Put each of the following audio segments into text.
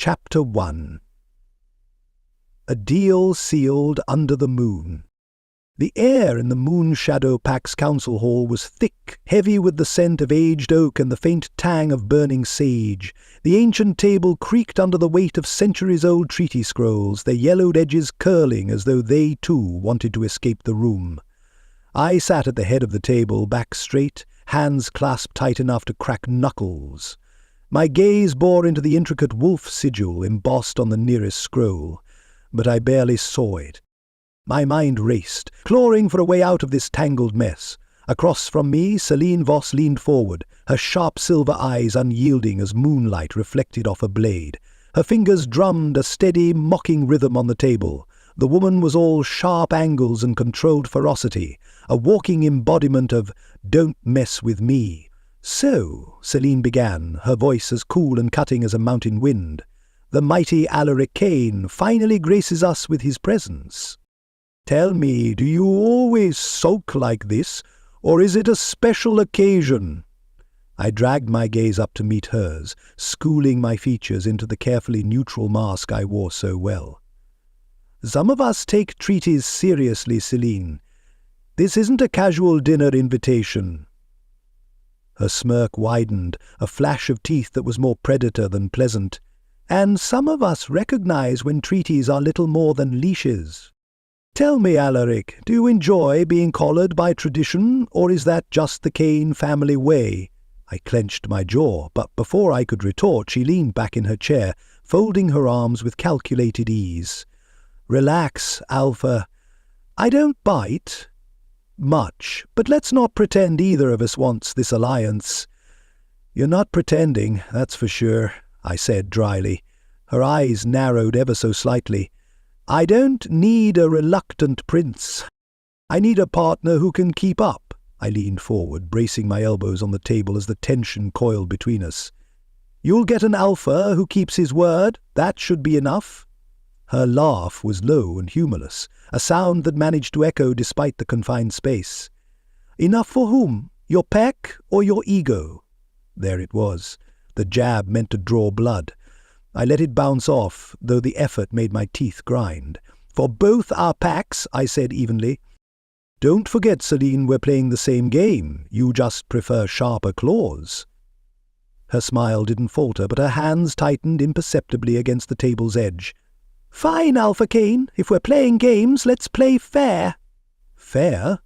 Chapter 1. A deal sealed under the moon. The air in the Moon Shadow Pack's council hall was thick, heavy with the scent of aged oak and the faint tang of burning sage. The ancient table creaked under the weight of centuries-old treaty scrolls, their yellowed edges curling as though they, too, wanted to escape the room. I sat at the head of the table, back straight, hands clasped tight enough to crack knuckles. My gaze bore into the intricate wolf sigil embossed on the nearest scroll, but I barely saw it. My mind raced, clawing for a way out of this tangled mess. Across from me, Celine Voss leaned forward, her sharp silver eyes unyielding as moonlight reflected off a blade. Her fingers drummed a steady, mocking rhythm on the table. The woman was all sharp angles and controlled ferocity, a walking embodiment of "don't mess with me." "So," Celine began, her voice as cool and cutting as a mountain wind, "the mighty Aleric finally graces us with his presence. Tell me, do you always sulk like this, or is it a special occasion?" I dragged my gaze up to meet hers, schooling my features into the carefully neutral mask I wore so well. "Some of us take treaties seriously, Celine. This isn't a casual dinner invitation." Her smirk widened, a flash of teeth that was more predator than pleasant. "And some of us recognize when treaties are little more than leashes. Tell me, Aleric, do you enjoy being collared by tradition, or is that just the Kane family way?" I clenched my jaw, but before I could retort, she leaned back in her chair, folding her arms with calculated ease. "Relax, Alpha. I don't bite much, but let's not pretend either of us wants this alliance." "You're not pretending, that's for sure," I said dryly. Her eyes narrowed ever so slightly. "I don't need a reluctant prince. I need a partner who can keep up." I leaned forward, bracing my elbows on the table as the tension coiled between us. "You'll get an alpha who keeps his word. That should be enough." Her laugh was low and humorless, a sound that managed to echo despite the confined space. "Enough for whom? Your peck or your ego?" There it was. The jab meant to draw blood. I let it bounce off, though the effort made my teeth grind. "For both our packs," I said evenly. "Don't forget, Celine, we're playing the same game. You just prefer sharper claws." Her smile didn't falter, but her hands tightened imperceptibly against the table's edge. "Fine, Alpha Kane. If we're playing games, let's play fair." "Fair?"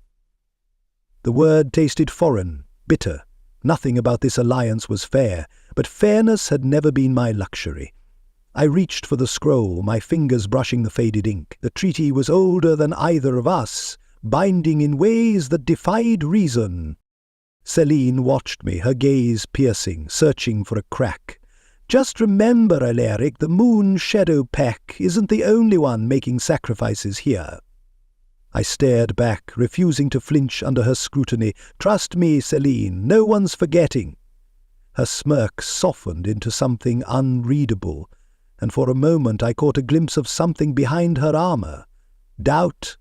The word tasted foreign, bitter. Nothing about this alliance was fair, but fairness had never been my luxury. I reached for the scroll, my fingers brushing the faded ink. The treaty was older than either of us, binding in ways that defied reason. Celine watched me, her gaze piercing, searching for a crack. "Just remember, Aleric, the Moon Shadow Pack isn't the only one making sacrifices here." I stared back, refusing to flinch under her scrutiny. "Trust me, Celine, no one's forgetting." Her smirk softened into something unreadable, and for a moment I caught a glimpse of something behind her armor. Doubt,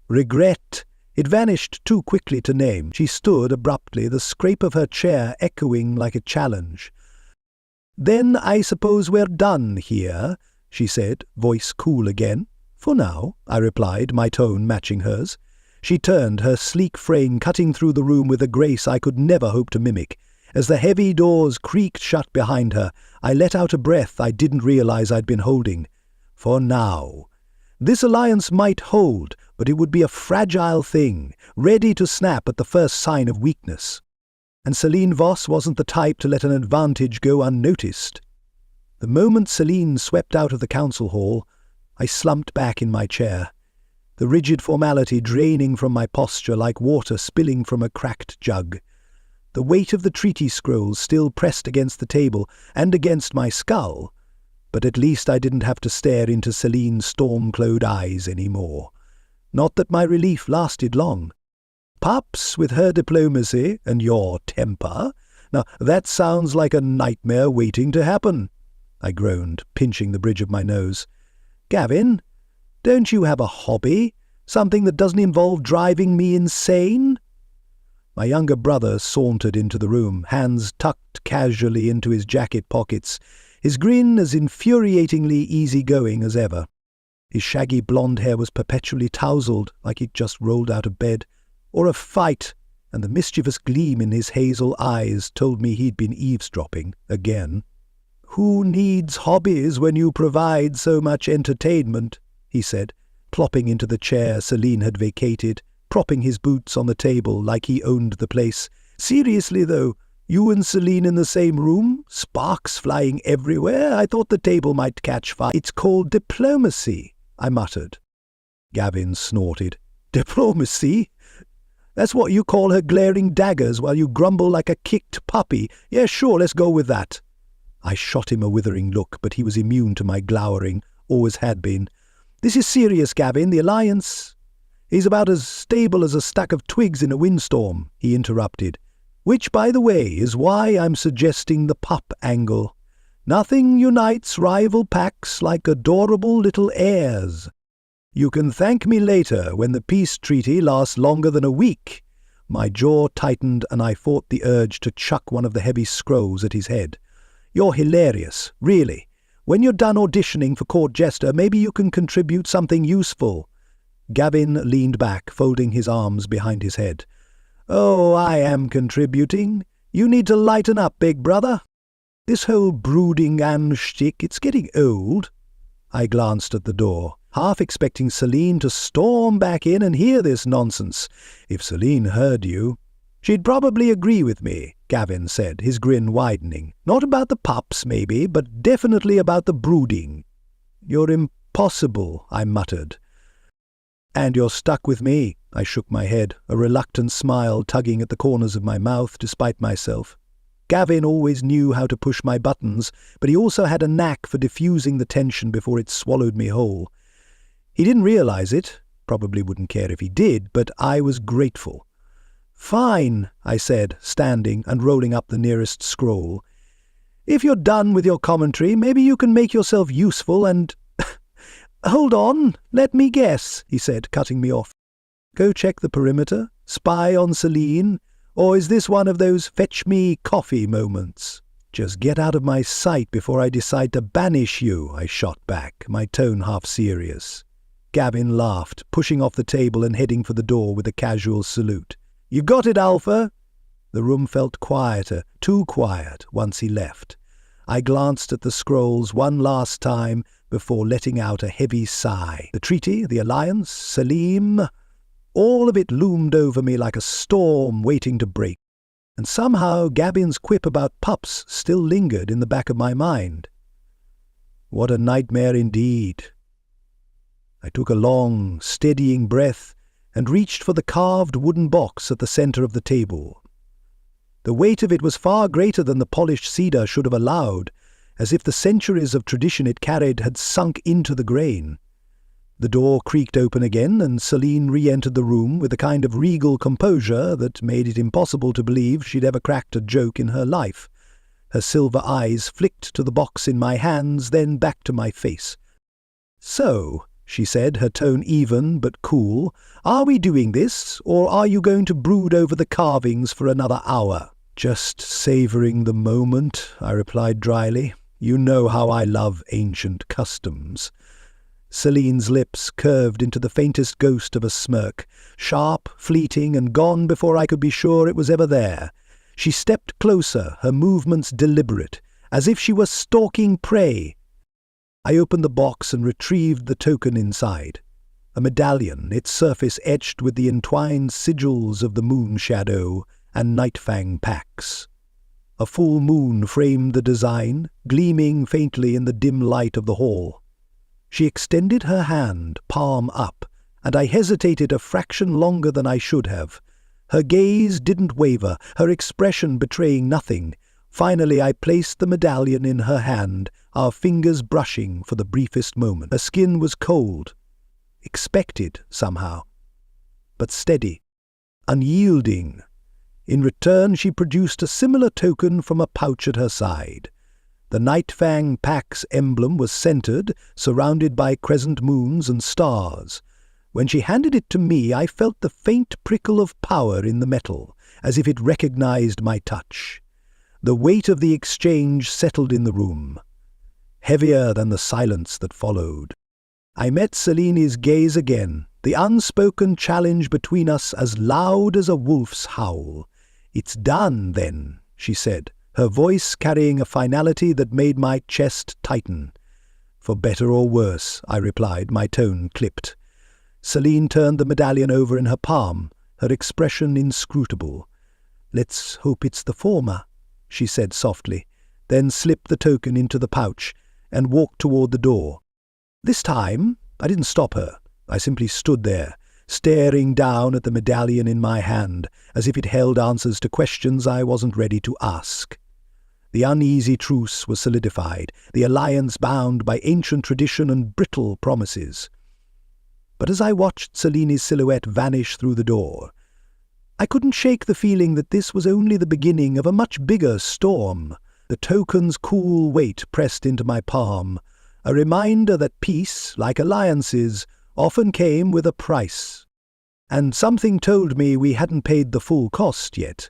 regret. It vanished too quickly to name. She stood abruptly, the scrape of her chair echoing like a challenge. "Then I suppose we're done here," she said, voice cool again. "For now," I replied, my tone matching hers. She turned, her sleek frame cutting through the room with a grace I could never hope to mimic. As the heavy doors creaked shut behind her, I let out a breath I didn't realize I'd been holding. For now. This alliance might hold, but it would be a fragile thing, ready to snap at the first sign of weakness. And Celine Voss wasn't the type to let an advantage go unnoticed. The moment Celine swept out of the council hall, I slumped back in my chair, the rigid formality draining from my posture like water spilling from a cracked jug. The weight of the treaty scrolls still pressed against the table and against my skull, but at least I didn't have to stare into Celine's storm-cloud eyes anymore. Not that my relief lasted long. Pups with her diplomacy and your temper. Now, that sounds like a nightmare waiting to happen. I groaned, pinching the bridge of my nose. "Gavin, don't you have a hobby? Something that doesn't involve driving me insane?" My younger brother sauntered into the room, hands tucked casually into his jacket pockets, his grin as infuriatingly easy-going as ever. His shaggy blonde hair was perpetually tousled, like he'd just rolled out of bed, or a fight, and the mischievous gleam in his hazel eyes told me he'd been eavesdropping again. "Who needs hobbies when you provide so much entertainment?" he said, plopping into the chair Celine had vacated, propping his boots on the table like he owned the place. "Seriously, though, you and Celine in the same room? Sparks flying everywhere? I thought the table might catch fire." "It's called diplomacy," I muttered. Gavin snorted. "Diplomacy? That's what you call her glaring daggers while you grumble like a kicked puppy. Yeah, sure, let's go with that." I shot him a withering look, but he was immune to my glowering, always had been. "This is serious, Gavin. The alliance—" "He's about as stable as a stack of twigs in a windstorm," he interrupted. "Which, by the way, is why I'm suggesting the pup angle. Nothing unites rival packs like adorable little heirs. You can thank me later when the peace treaty lasts longer than a week." My jaw tightened and I fought the urge to chuck one of the heavy scrolls at his head. "You're hilarious, really. When you're done auditioning for court jester, maybe you can contribute something useful." Gavin leaned back, folding his arms behind his head. "Oh, I am contributing. You need to lighten up, big brother. This whole brooding and shtick, it's getting old." I glanced at the door, half expecting Celine to storm back in and hear this nonsense. If Celine heard you, she'd probably agree with me, Gavin said, his grin widening. "Not about the pups, maybe, but definitely about the brooding." "You're impossible," I muttered. "And you're stuck with me." I shook my head, a reluctant smile tugging at the corners of my mouth despite myself. Gavin always knew how to push my buttons, but he also had a knack for diffusing the tension before it swallowed me whole. He didn't realize it, probably wouldn't care if he did, but I was grateful. "Fine," I said, standing and rolling up the nearest scroll. "If you're done with your commentary, maybe you can make yourself useful and—" "Hold on, let me guess," he said, cutting me off. "Go check the perimeter? Spy on Celine? Or is this one of those fetch-me-coffee moments?" "Just get out of my sight before I decide to banish you," I shot back, my tone half serious. Gavin laughed, pushing off the table and heading for the door with a casual salute. "You got it, Alpha?" The room felt quieter, too quiet, once he left. I glanced at the scrolls one last time before letting out a heavy sigh. The treaty, the alliance, Selim, all of it loomed over me like a storm waiting to break. And somehow Gavin's quip about pups still lingered in the back of my mind. What a nightmare indeed. I took a long, steadying breath and reached for the carved wooden box at the center of the table. The weight of it was far greater than the polished cedar should have allowed, as if the centuries of tradition it carried had sunk into the grain. The door creaked open again, and Celine re-entered the room with a kind of regal composure that made it impossible to believe she'd ever cracked a joke in her life. Her silver eyes flicked to the box in my hands, then back to my face. "So," she said, her tone even but cool, "are we doing this, or are you going to brood over the carvings for another hour?" "Just savouring the moment," I replied dryly. "You know how I love ancient customs." Celine's lips curved into the faintest ghost of a smirk, sharp, fleeting, and gone before I could be sure it was ever there. She stepped closer, her movements deliberate, as if she were stalking prey. I opened the box and retrieved the token inside. A medallion, its surface etched with the entwined sigils of the moon shadow and Nightfang packs. A full moon framed the design, gleaming faintly in the dim light of the hall. She extended her hand, palm up, and I hesitated a fraction longer than I should have. Her gaze didn't waver, her expression betraying nothing. Finally I placed the medallion in her hand, our fingers brushing for the briefest moment. Her skin was cold, expected somehow, but steady, unyielding. In return she produced a similar token from a pouch at her side. The Nightfang Pack's emblem was centered, surrounded by crescent moons and stars. When she handed it to me, I felt the faint prickle of power in the metal, as if it recognized my touch. The weight of the exchange settled in the room. heavier than the silence that followed. I met Selini's gaze again, the unspoken challenge between us as loud as a wolf's howl. "It's done, then," she said, her voice carrying a finality that made my chest tighten. "For better or worse," I replied, my tone clipped. Celine turned the medallion over in her palm, her expression inscrutable. "Let's hope it's the former," she said softly, then slipped the token into the pouch and walked toward the door. This time, I didn't stop her. I simply stood there, staring down at the medallion in my hand, as if it held answers to questions I wasn't ready to ask. The uneasy truce was solidified, the alliance bound by ancient tradition and brittle promises. But as I watched Selini's silhouette vanish through the door, I couldn't shake the feeling that this was only the beginning of a much bigger storm. The token's cool weight pressed into my palm, a reminder that peace, like alliances, often came with a price. And something told me we hadn't paid the full cost yet.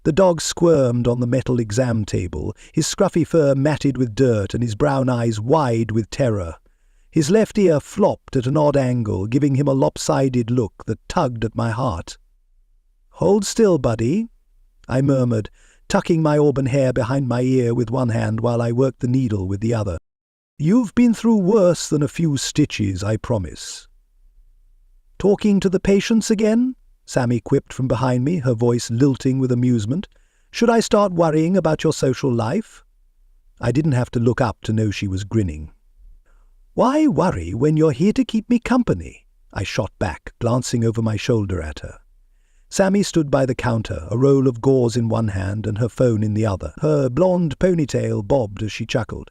The dog squirmed on the metal exam table, his scruffy fur matted with dirt and his brown eyes wide with terror. His left ear flopped at an odd angle, giving him a lopsided look that tugged at my heart. "Hold still, buddy," I murmured, tucking my auburn hair behind my ear with one hand while I worked the needle with the other. "You've been through worse than a few stitches, I promise." "Talking to the patients again?" Sammy quipped from behind me, her voice lilting with amusement. "Should I start worrying about your social life?" I didn't have to look up to know she was grinning. "Why worry when you're here to keep me company?" I shot back, glancing over my shoulder at her. Sammy stood by the counter, a roll of gauze in one hand and her phone in the other. Her blonde ponytail bobbed as she chuckled.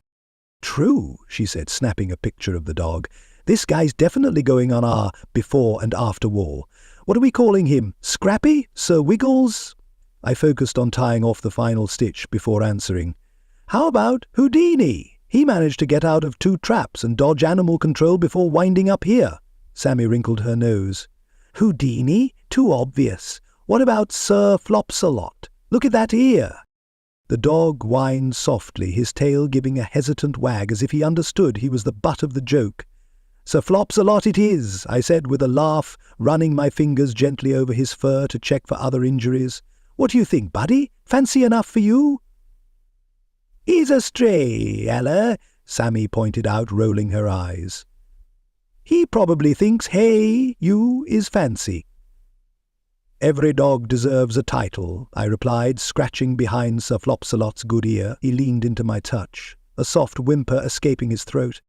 "True," she said, snapping a picture of the dog. "This guy's definitely going on our before and after wall. What are we calling him? Scrappy? Sir Wiggles?" I focused on tying off the final stitch before answering. "How about Houdini? He managed to get out of 2 traps and dodge animal control before winding up here." Sammy wrinkled her nose. "Houdini? Too obvious. What about Sir Flopsalot? Look at that ear." The dog whined softly, his tail giving a hesitant wag as if he understood he was the butt of the joke. "Sir Flopsalot it is," I said with a laugh, running my fingers gently over his fur to check for other injuries. "What do you think, buddy? Fancy enough for you?" "He's a stray, Ella," Sammy pointed out, rolling her eyes. "He probably thinks, hey, you is fancy." "Every dog deserves a title," I replied, scratching behind Sir Flopsalot's good ear. He leaned into my touch, a soft whimper escaping his throat.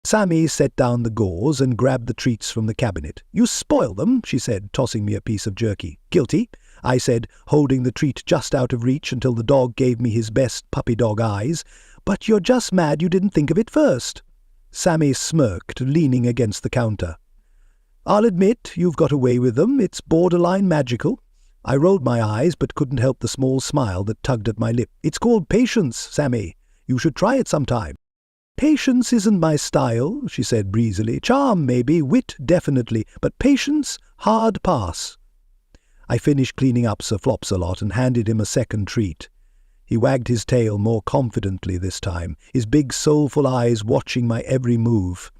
Sammy set down the gauze and grabbed the treats from the cabinet. "You spoil them," she said, tossing me a piece of jerky. "Guilty," I said, holding the treat just out of reach until the dog gave me his best puppy dog eyes. "But you're just mad you didn't think of it first." Sammy smirked, leaning against the counter. "I'll admit you've got away with them. It's borderline magical." I rolled my eyes but couldn't help the small smile that tugged at my lip. "It's called patience, Sammy. You should try it sometime." "Patience isn't my style," she said breezily. "Charm, maybe, wit, definitely, but patience, hard pass." I finished cleaning up Sir Flopsalot and handed him a second treat. He wagged his tail more confidently this time, his big soulful eyes watching my every move.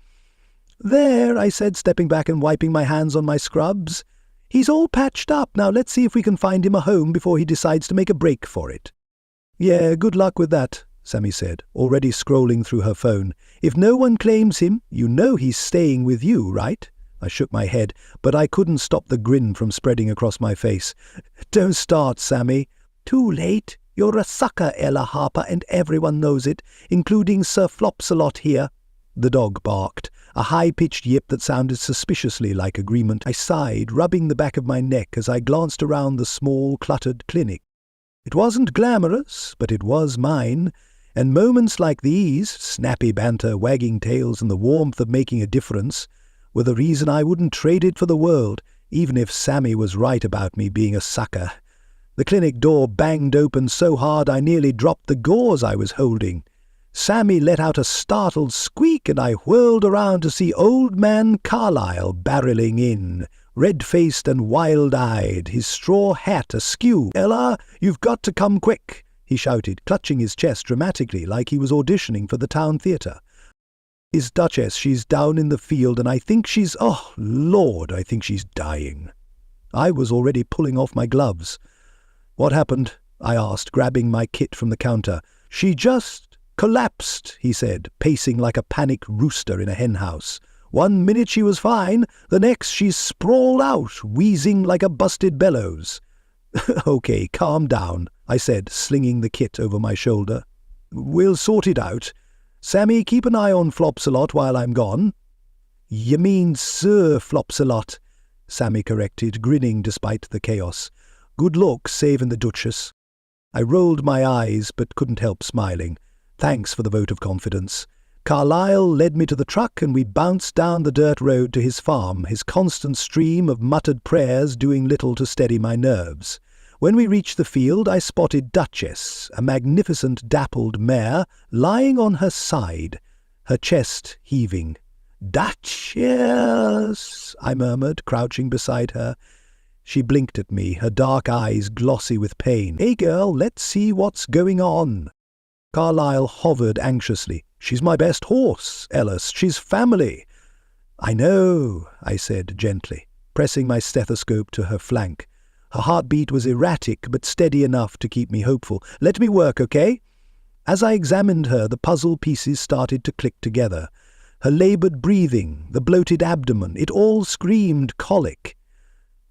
"There," I said, stepping back and wiping my hands on my scrubs. "He's all patched up. Now let's see if we can find him a home before he decides to make a break for it." "Yeah, good luck with that," Sammy said, already scrolling through her phone. "If no one claims him, you know he's staying with you, right?" I shook my head, but I couldn't stop the grin from spreading across my face. "Don't start, Sammy." "Too late. You're a sucker, Ella Harper, and everyone knows it, including Sir Flopsalot here." The dog barked, a high-pitched yip that sounded suspiciously like agreement. I sighed, rubbing the back of my neck as I glanced around the small, cluttered clinic. It wasn't glamorous, but it was mine, and moments like these, snappy banter, wagging tails, and the warmth of making a difference, were the reason I wouldn't trade it for the world, even if Sammy was right about me being a sucker. The clinic door banged open so hard I nearly dropped the gauze I was holding. Sammy let out a startled squeak, and I whirled around to see Old Man Carlyle barreling in, red-faced and wild-eyed, his straw hat askew. "Ella, you've got to come quick," he shouted, clutching his chest dramatically like he was auditioning for the town theatre. "His Duchess, she's down in the field, and I think she's— oh, Lord, I think she's dying." I was already pulling off my gloves. "What happened?" I asked, grabbing my kit from the counter. "She just collapsed," he said, pacing like a panicked rooster in a henhouse. "One minute she was fine, the next she's sprawled out, wheezing like a busted bellows." "Okay, calm down," I said, slinging the kit over my shoulder. "We'll sort it out. Sammy, keep an eye on Flopsalot while I'm gone." "You mean Sir Flopsalot," Sammy corrected, grinning despite the chaos. "Good luck saving the Duchess." I rolled my eyes but couldn't help smiling. Thanks for the vote of confidence. Carlyle led me to the truck and we bounced down the dirt road to his farm, his constant stream of muttered prayers doing little to steady my nerves. When we reached the field, I spotted Duchess, a magnificent dappled mare, lying on her side, her chest heaving. "Duchess!" I murmured, crouching beside her. She blinked at me, her dark eyes glossy with pain. "Hey, girl, let's see what's going on." Carlyle hovered anxiously. "She's my best horse, Ellis. She's family." "I know," I said gently, pressing my stethoscope to her flank. Her heartbeat was erratic but steady enough to keep me hopeful. "Let me work, okay?" As I examined her, the puzzle pieces started to click together. Her laboured breathing, the bloated abdomen, it all screamed colic.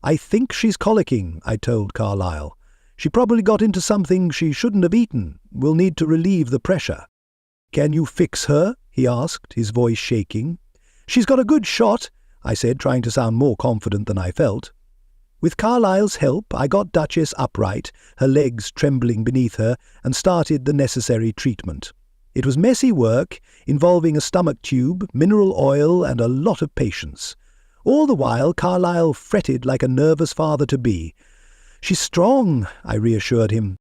"I think she's colicking," I told Carlyle. "She probably got into something she shouldn't have eaten. We'll need to relieve the pressure." "Can you fix her?" he asked, his voice shaking. "She's got a good shot," I said, trying to sound more confident than I felt. With Carlyle's help, I got Duchess upright, her legs trembling beneath her, and started the necessary treatment. It was messy work, involving a stomach tube, mineral oil, and a lot of patience. All the while, Carlyle fretted like a nervous father-to-be. "She's strong," I reassured him.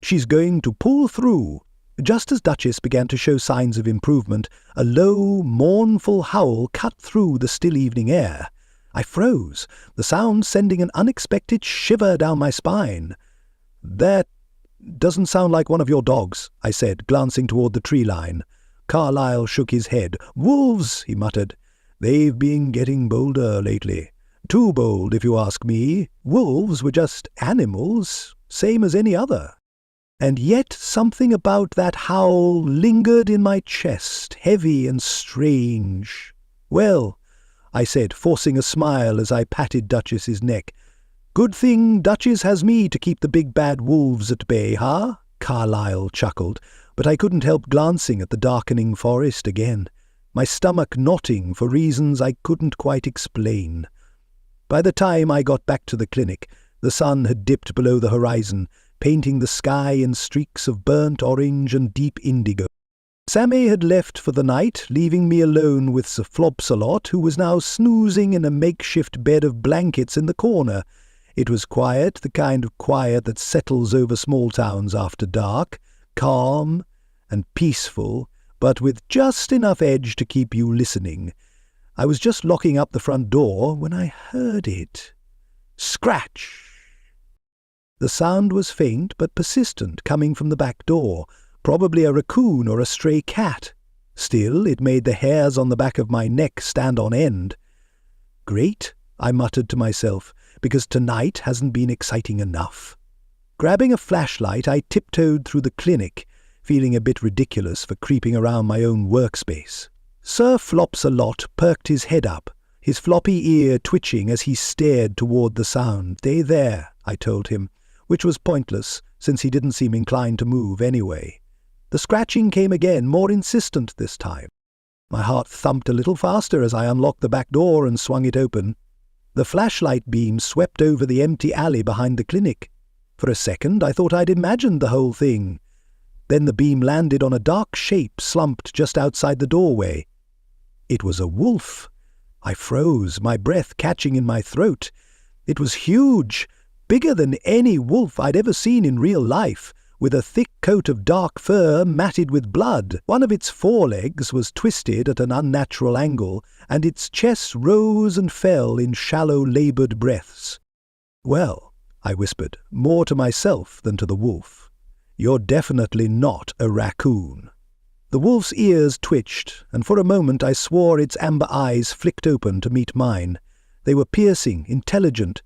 "She's going to pull through." Just as Duchess began to show signs of improvement, a low, mournful howl cut through the still evening air. I froze, the sound sending an unexpected shiver down my spine. "That doesn't sound like one of your dogs," I said, glancing toward the tree line. Carlyle shook his head. "Wolves," he muttered. "They've been getting bolder lately. Too bold, if you ask me. Wolves were just animals, same as any other." And yet something about that howl lingered in my chest, heavy and strange. "Well," I said, forcing a smile as I patted Duchess's neck. "Good thing Duchess has me to keep the big bad wolves at bay, huh?" Carlyle chuckled, but I couldn't help glancing at the darkening forest again, my stomach knotting for reasons I couldn't quite explain. By the time I got back to the clinic, the sun had dipped below the horizon, painting the sky in streaks of burnt orange and deep indigo. Sammy had left for the night, leaving me alone with Sir Flopsalot, who was now snoozing in a makeshift bed of blankets in the corner. It was quiet, the kind of quiet that settles over small towns after dark, calm and peaceful, but with just enough edge to keep you listening. I was just locking up the front door when I heard it. Scratch! The sound was faint but persistent, coming from the back door, probably a raccoon or a stray cat. Still, it made the hairs on the back of my neck stand on end. "Great," I muttered to myself, "because tonight hasn't been exciting enough." Grabbing a flashlight, I tiptoed through the clinic, feeling a bit ridiculous for creeping around my own workspace. Sir Flopsalot perked his head up, his floppy ear twitching as he stared toward the sound. "Stay there," I told him, which was pointless, since he didn't seem inclined to move anyway. The scratching came again, more insistent this time. My heart thumped a little faster as I unlocked the back door and swung it open. The flashlight beam swept over the empty alley behind the clinic. For a second I thought I'd imagined the whole thing. Then the beam landed on a dark shape slumped just outside the doorway. It was a wolf. I froze, my breath catching in my throat. It was huge, bigger than any wolf I'd ever seen in real life, with a thick coat of dark fur matted with blood. One of its forelegs was twisted at an unnatural angle, and its chest rose and fell in shallow, laboured breaths. "Well," I whispered, more to myself than to the wolf, "You're definitely not a raccoon." The wolf's ears twitched, and for a moment I swore its amber eyes flicked open to meet mine. They were piercing, intelligent,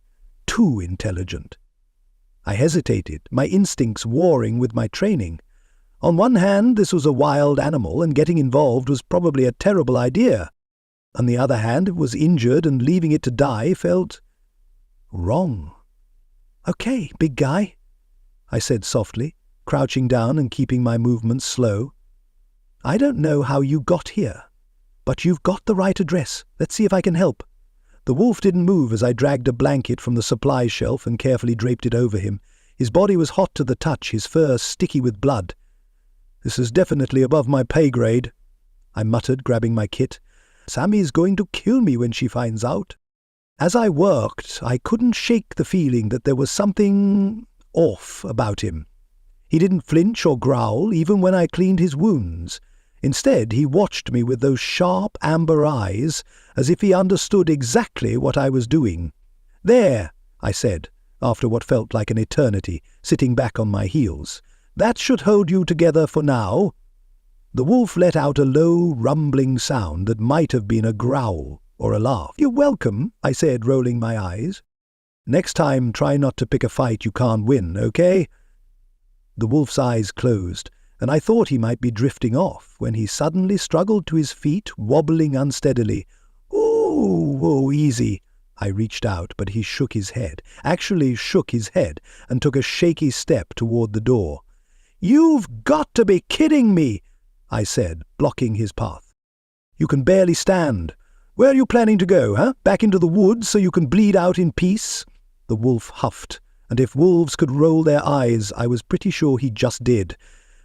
too intelligent. I hesitated, my instincts warring with my training. On one hand, this was a wild animal, and getting involved was probably a terrible idea. On the other hand, it was injured, and leaving it to die felt wrong. "Okay, big guy," I said softly, crouching down and keeping my movements slow. "I don't know how you got here, but you've got the right address. Let's see if I can help." The wolf didn't move as I dragged a blanket from the supply shelf and carefully draped it over him. His body was hot to the touch, his fur sticky with blood. "This is definitely above my pay grade," I muttered, grabbing my kit. "Sammy's going to kill me when she finds out." As I worked, I couldn't shake the feeling that there was something off about him. He didn't flinch or growl, even when I cleaned his wounds. Instead, he watched me with those sharp amber eyes, as if he understood exactly what I was doing. "There," I said, after what felt like an eternity, sitting back on my heels. "That should hold you together for now." The wolf let out a low, rumbling sound that might have been a growl or a laugh. "You're welcome," I said, rolling my eyes. "Next time, try not to pick a fight you can't win, okay?" The wolf's eyes closed, and I thought he might be drifting off when he suddenly struggled to his feet, wobbling unsteadily. "Ooh, easy." I reached out, but he shook his head, and took a shaky step toward the door. "You've got to be kidding me," I said, blocking his path. "You can barely stand. Where are you planning to go, huh? Back into the woods so you can bleed out in peace?" The wolf huffed, and if wolves could roll their eyes, I was pretty sure he just did.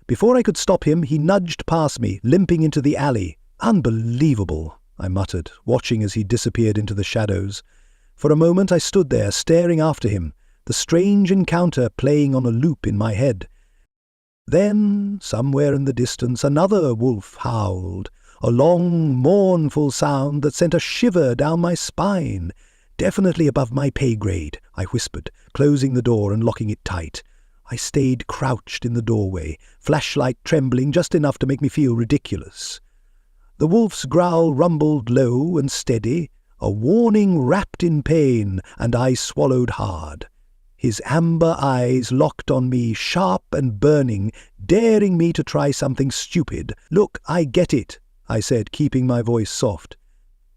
Before I could stop him, he nudged past me, limping into the alley. "Unbelievable," I muttered, watching as he disappeared into the shadows. For a moment I stood there, staring after him, the strange encounter playing on a loop in my head. Then, somewhere in the distance, another wolf howled, a long, mournful sound that sent a shiver down my spine. "Definitely above my pay grade," I whispered, closing the door and locking it tight. I stayed crouched in the doorway, flashlight trembling just enough to make me feel ridiculous. The wolf's growl rumbled low and steady, a warning wrapped in pain, and I swallowed hard. His amber eyes locked on me, sharp and burning, daring me to try something stupid. "Look, I get it," I said, keeping my voice soft.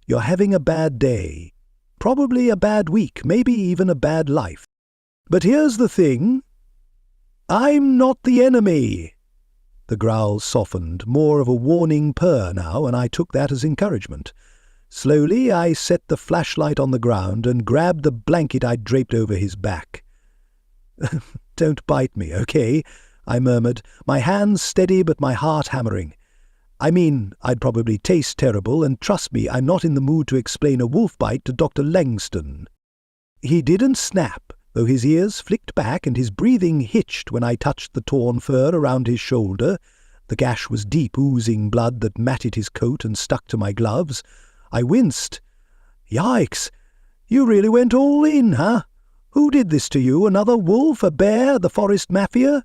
"You're having a bad day. Probably a bad week, maybe even a bad life. But here's the thing. I'm not the enemy." The growl softened, more of a warning purr now, and I took that as encouragement. Slowly I set the flashlight on the ground and grabbed the blanket I'd draped over his back. "Don't bite me, okay?" I murmured, my hands steady but my heart hammering. I mean, I'd probably taste terrible, and trust me, I'm not in the mood to explain a wolf bite to Dr. Langston. He didn't snap, though his ears flicked back and his breathing hitched when I touched the torn fur around his shoulder. The gash was deep, oozing blood that matted his coat and stuck to my gloves. I winced. "Yikes! You really went all in, huh? Who did this to you? Another wolf? A bear? The forest mafia?"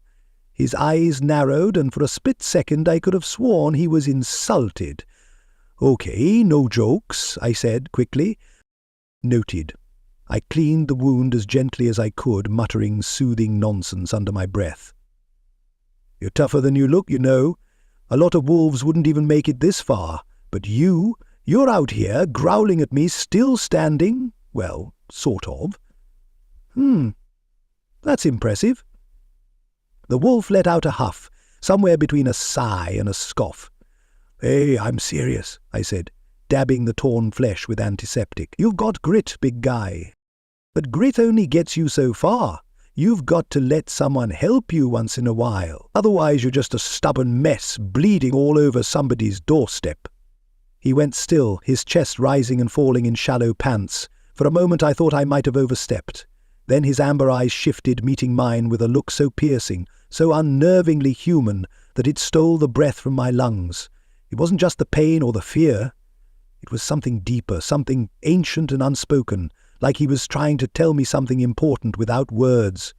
His eyes narrowed, and for a split second I could have sworn he was insulted. "Okay, no jokes," I said quickly. "Noted." I cleaned the wound as gently as I could, muttering soothing nonsense under my breath. "You're tougher than you look, you know. A lot of wolves wouldn't even make it this far. But you're out here, growling at me, still standing. Well, sort of." That's impressive." The wolf let out a huff, somewhere between a sigh and a scoff. "Hey, I'm serious," I said, dabbing the torn flesh with antiseptic. "You've got grit, big guy. But grit only gets you so far. You've got to let someone help you once in a while. Otherwise you're just a stubborn mess, bleeding all over somebody's doorstep." He went still, his chest rising and falling in shallow pants. For a moment I thought I might have overstepped. Then his amber eyes shifted, meeting mine with a look so piercing, so unnervingly human, that it stole the breath from my lungs. It wasn't just the pain or the fear. It was something deeper, something ancient and unspoken, like he was trying to tell me something important without words.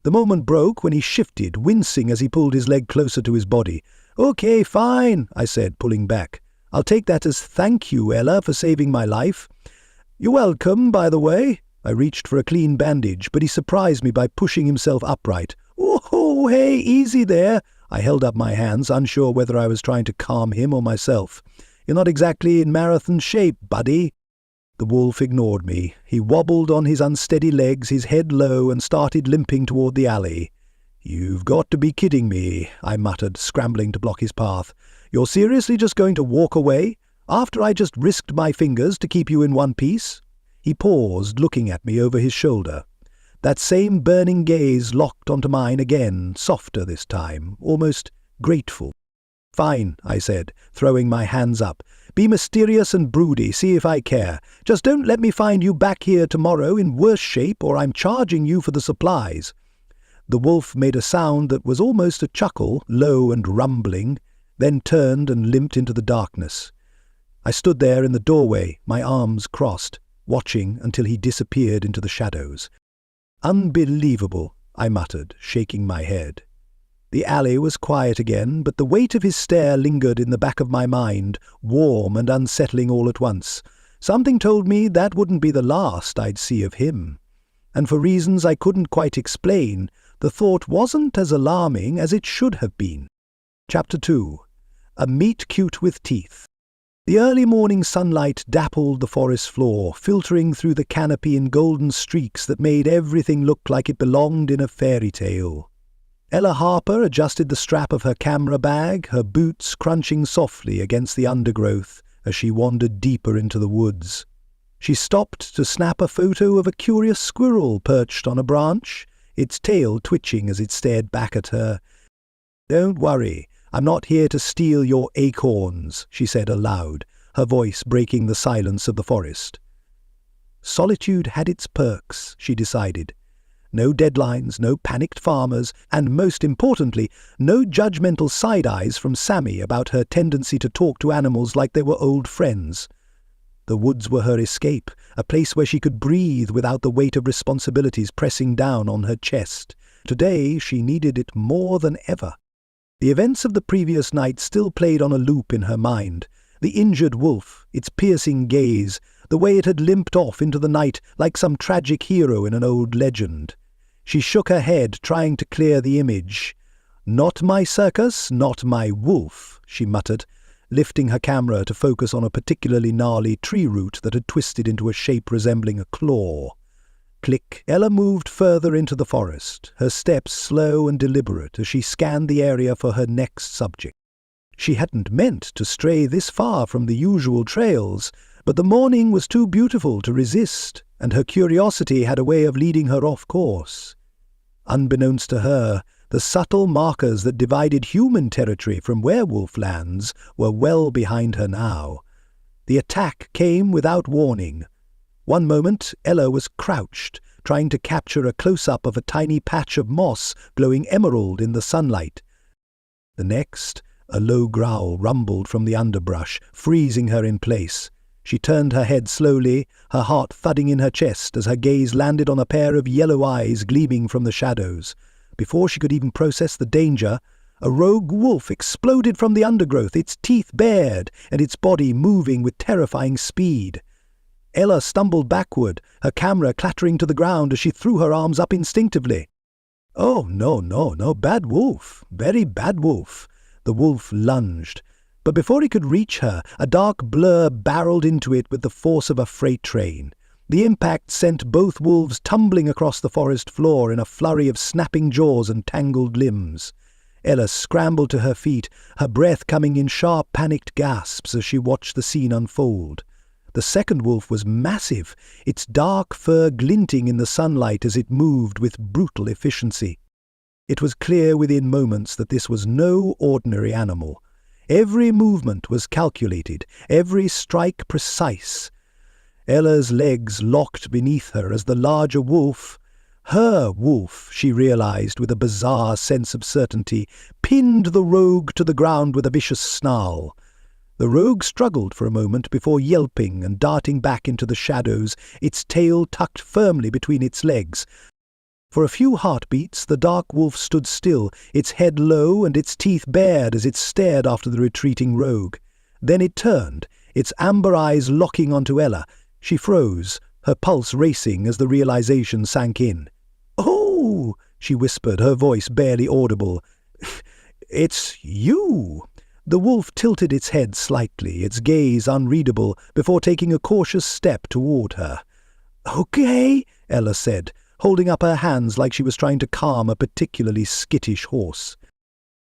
The moment broke when he shifted, wincing as he pulled his leg closer to his body. "Okay, fine," I said, pulling back. "I'll take that as thank you, Ella, for saving my life." "You're welcome, by the way." I reached for a clean bandage, but he surprised me by pushing himself upright. "Oh, hey, easy there." I held up my hands, unsure whether I was trying to calm him or myself. "You're not exactly in marathon shape, buddy." The wolf ignored me. He wobbled on his unsteady legs, his head low, and started limping toward the alley. "You've got to be kidding me," I muttered, scrambling to block his path. "You're seriously just going to walk away, after I just risked my fingers to keep you in one piece?" He paused, looking at me over his shoulder. That same burning gaze locked onto mine again, softer this time, almost grateful. "Fine," I said, throwing my hands up. "Be mysterious and broody, see if I care. Just don't let me find you back here tomorrow in worse shape, or I'm charging you for the supplies." The wolf made a sound that was almost a chuckle, low and rumbling, then turned and limped into the darkness. I stood there in the doorway, my arms crossed, watching until he disappeared into the shadows. "Unbelievable," I muttered, shaking my head. The alley was quiet again, but the weight of his stare lingered in the back of my mind, warm and unsettling all at once. Something told me that wouldn't be the last I'd see of him. And for reasons I couldn't quite explain, the thought wasn't as alarming as it should have been. Chapter 2. A meet-cute with teeth. The early morning sunlight dappled the forest floor, filtering through the canopy in golden streaks that made everything look like it belonged in a fairy tale. Ella Harper adjusted the strap of her camera bag, her boots crunching softly against the undergrowth as she wandered deeper into the woods. She stopped to snap a photo of a curious squirrel perched on a branch, its tail twitching as it stared back at her. "Don't worry, I'm not here to steal your acorns," she said aloud, her voice breaking the silence of the forest. Solitude had its perks, she decided. No deadlines, no panicked farmers, and most importantly, no judgmental side-eyes from Sammy about her tendency to talk to animals like they were old friends. The woods were her escape, a place where she could breathe without the weight of responsibilities pressing down on her chest. Today she needed it more than ever. The events of the previous night still played on a loop in her mind. The injured wolf, its piercing gaze, the way it had limped off into the night like some tragic hero in an old legend. She shook her head, trying to clear the image. "Not my circus, not my wolf," she muttered, lifting her camera to focus on a particularly gnarly tree root that had twisted into a shape resembling a claw. Click. Ella moved further into the forest, her steps slow and deliberate as she scanned the area for her next subject. She hadn't meant to stray this far from the usual trails, but the morning was too beautiful to resist, and her curiosity had a way of leading her off course. Unbeknownst to her, the subtle markers that divided human territory from werewolf lands were well behind her now. The attack came without warning. One moment, Ella was crouched, trying to capture a close-up of a tiny patch of moss glowing emerald in the sunlight. The next, a low growl rumbled from the underbrush, freezing her in place. She turned her head slowly, her heart thudding in her chest as her gaze landed on a pair of yellow eyes gleaming from the shadows. Before she could even process the danger, a rogue wolf exploded from the undergrowth, its teeth bared and its body moving with terrifying speed. Ella stumbled backward, her camera clattering to the ground as she threw her arms up instinctively. "Oh, no, bad wolf, very bad wolf." The wolf lunged, but before he could reach her, a dark blur barreled into it with the force of a freight train. The impact sent both wolves tumbling across the forest floor in a flurry of snapping jaws and tangled limbs. Ella scrambled to her feet, her breath coming in sharp, panicked gasps as she watched the scene unfold. The second wolf was massive, its dark fur glinting in the sunlight as it moved with brutal efficiency. It was clear within moments that this was no ordinary animal. Every movement was calculated, every strike precise. Ella's legs locked beneath her as the larger wolf, her wolf, she realized with a bizarre sense of certainty, pinned the rogue to the ground with a vicious snarl. The rogue struggled for a moment before yelping and darting back into the shadows, its tail tucked firmly between its legs. For a few heartbeats, the dark wolf stood still, its head low and its teeth bared as it stared after the retreating rogue. Then it turned, its amber eyes locking onto Ella. She froze, her pulse racing as the realization sank in. "Oh!" she whispered, her voice barely audible. "It's you!" The wolf tilted its head slightly, its gaze unreadable, before taking a cautious step toward her. "Okay," Ella said, holding up her hands like she was trying to calm a particularly skittish horse.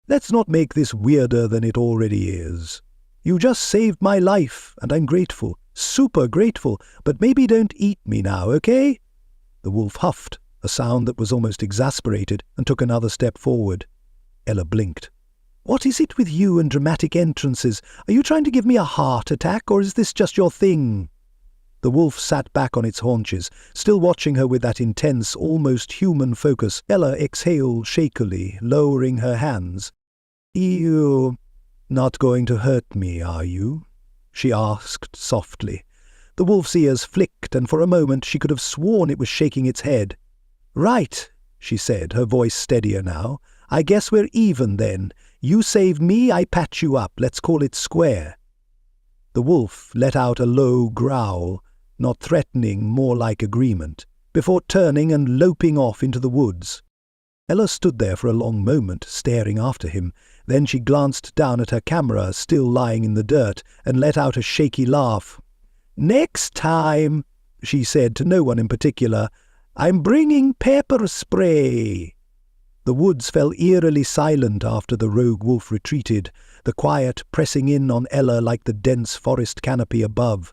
"Let's not make this weirder than it already is. You just saved my life, and I'm grateful, super grateful, but maybe don't eat me now, okay?" The wolf huffed, a sound that was almost exasperated, and took another step forward. Ella blinked. "What is it with you and dramatic entrances? Are you trying to give me a heart attack, or is this just your thing?" The wolf sat back on its haunches, still watching her with that intense, almost human focus. Ella exhaled shakily, lowering her hands. "You not going to hurt me, are you?" she asked softly. The wolf's ears flicked, and for a moment she could have sworn it was shaking its head. "Right," she said, her voice steadier now. "I guess we're even then. You save me, I patch you up. Let's call it square." The wolf let out a low growl, not threatening, more like agreement, before turning and loping off into the woods. Ella stood there for a long moment, staring after him. Then she glanced down at her camera, still lying in the dirt, and let out a shaky laugh. "Next time," she said to no one in particular, "I'm bringing pepper spray." The woods fell eerily silent after the rogue wolf retreated, the quiet pressing in on Ella like the dense forest canopy above.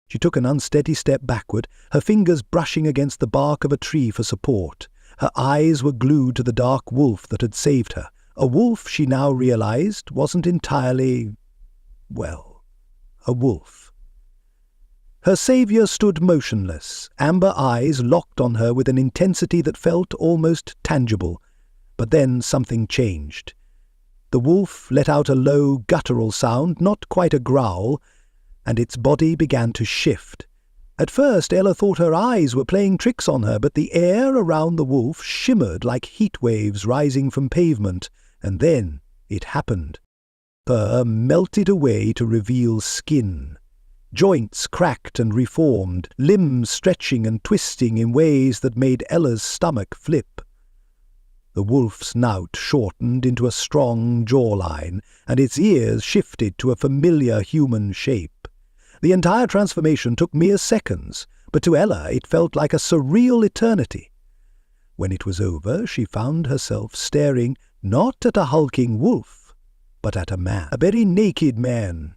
She took an unsteady step backward, her fingers brushing against the bark of a tree for support. Her eyes were glued to the dark wolf that had saved her, a wolf she now realized wasn't entirely, well, a wolf. Her saviour stood motionless, amber eyes locked on her with an intensity that felt almost tangible. But then something changed. The wolf let out a low, guttural sound, not quite a growl, and its body began to shift. At first Ella thought her eyes were playing tricks on her, but the air around the wolf shimmered like heat waves rising from pavement, and then it happened. Fur melted away to reveal skin. Joints cracked and reformed, limbs stretching and twisting in ways that made Ella's stomach flip. The wolf's snout shortened into a strong jawline, and its ears shifted to a familiar human shape. The entire transformation took mere seconds, but to Ella it felt like a surreal eternity. When it was over, she found herself staring not at a hulking wolf, but at a man, a very naked man.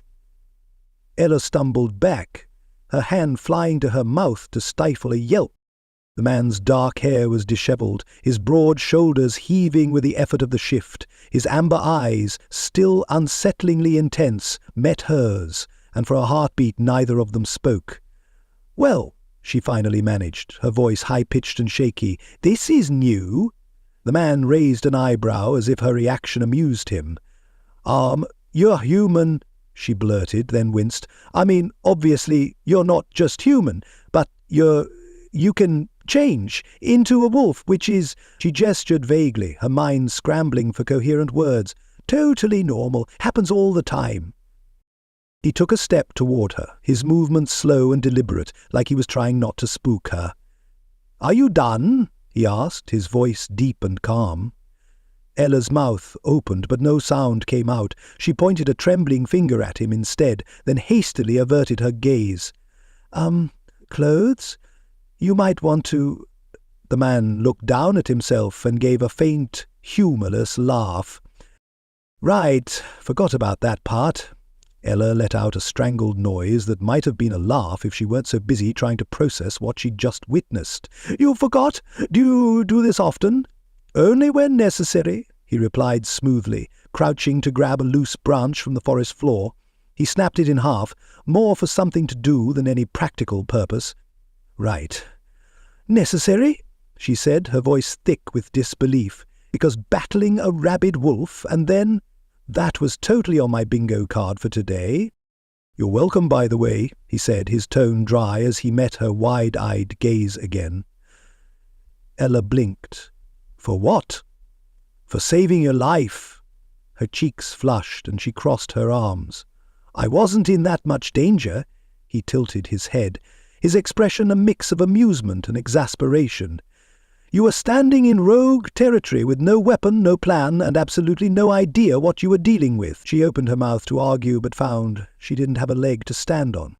Ella stumbled back, her hand flying to her mouth to stifle a yelp. The man's dark hair was dishevelled, his broad shoulders heaving with the effort of the shift. His amber eyes, still unsettlingly intense, met hers, and for a heartbeat neither of them spoke. "Well," she finally managed, her voice high-pitched and shaky, "this is new." The man raised an eyebrow as if her reaction amused him. You're human," she blurted, then winced. "I mean, obviously, you're not just human, but you can change into a wolf, which is—" She gestured vaguely, her mind scrambling for coherent words. "Totally normal, happens all the time." He took a step toward her, his movements slow and deliberate, like he was trying not to spook her. "Are you done?" he asked, his voice deep and calm. Ella's mouth opened, but no sound came out. She pointed a trembling finger at him instead, then hastily averted her gaze. Clothes? You might want to—" The man looked down at himself and gave a faint, humorless laugh. "Right, forgot about that part." Ella let out a strangled noise that might have been a laugh if she weren't so busy trying to process what she'd just witnessed. "You forgot? Do you do this often?" "Only when necessary," he replied smoothly, crouching to grab a loose branch from the forest floor. He snapped it in half, more for something to do than any practical purpose. "Right. Necessary?" she said, her voice thick with disbelief. "Because battling a rabid wolf, and then—" "That was totally on my bingo card for today." "You're welcome, by the way," he said, his tone dry as he met her wide-eyed gaze again. Ella blinked. For what? For saving your life. Her cheeks flushed and she crossed her arms. I wasn't in that much danger. He tilted his head, his expression a mix of amusement and exasperation. You were standing in rogue territory with no weapon, no plan, and absolutely no idea what you were dealing with. She opened her mouth to argue, but found she didn't have a leg to stand on.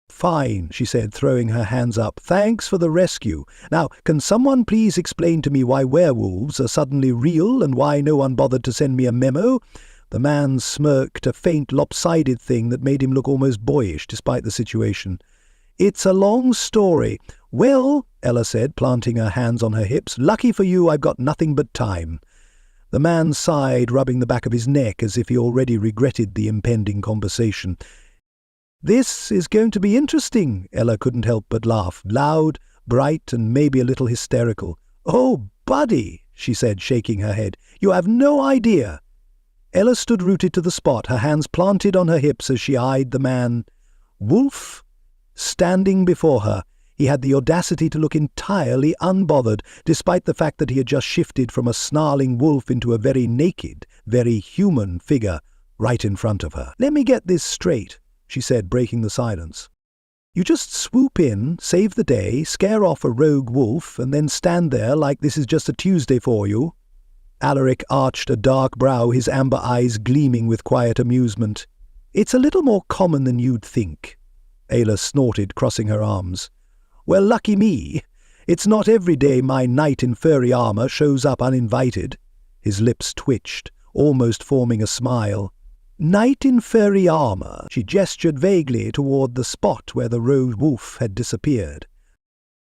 Fine, she said, throwing her hands up. Thanks for the rescue. Now, can someone please explain to me why werewolves are suddenly real and why no one bothered to send me a memo? The man smirked, a faint, lopsided thing that made him look almost boyish despite the situation. It's a long story. Well, Ella said, planting her hands on her hips, lucky for you I've got nothing but time. The man sighed, rubbing the back of his neck as if he already regretted the impending conversation. This is going to be interesting, Ella couldn't help but laugh, loud, bright, and maybe a little hysterical. Oh, buddy, she said, shaking her head, you have no idea. Ella stood rooted to the spot, her hands planted on her hips as she eyed the man. Wolf? Standing before her, he had the audacity to look entirely unbothered, despite the fact that he had just shifted from a snarling wolf into a very naked, very human figure right in front of her. Let me get this straight, she said, breaking the silence. You just swoop in, save the day, scare off a rogue wolf, and then stand there like this is just a Tuesday for you? Aleric arched a dark brow, his amber eyes gleaming with quiet amusement. It's a little more common than you'd think. Ayla snorted, crossing her arms. Well, lucky me. It's not every day my knight in furry armour shows up uninvited. His lips twitched, almost forming a smile. Knight in furry armour, she gestured vaguely toward the spot where the rogue wolf had disappeared.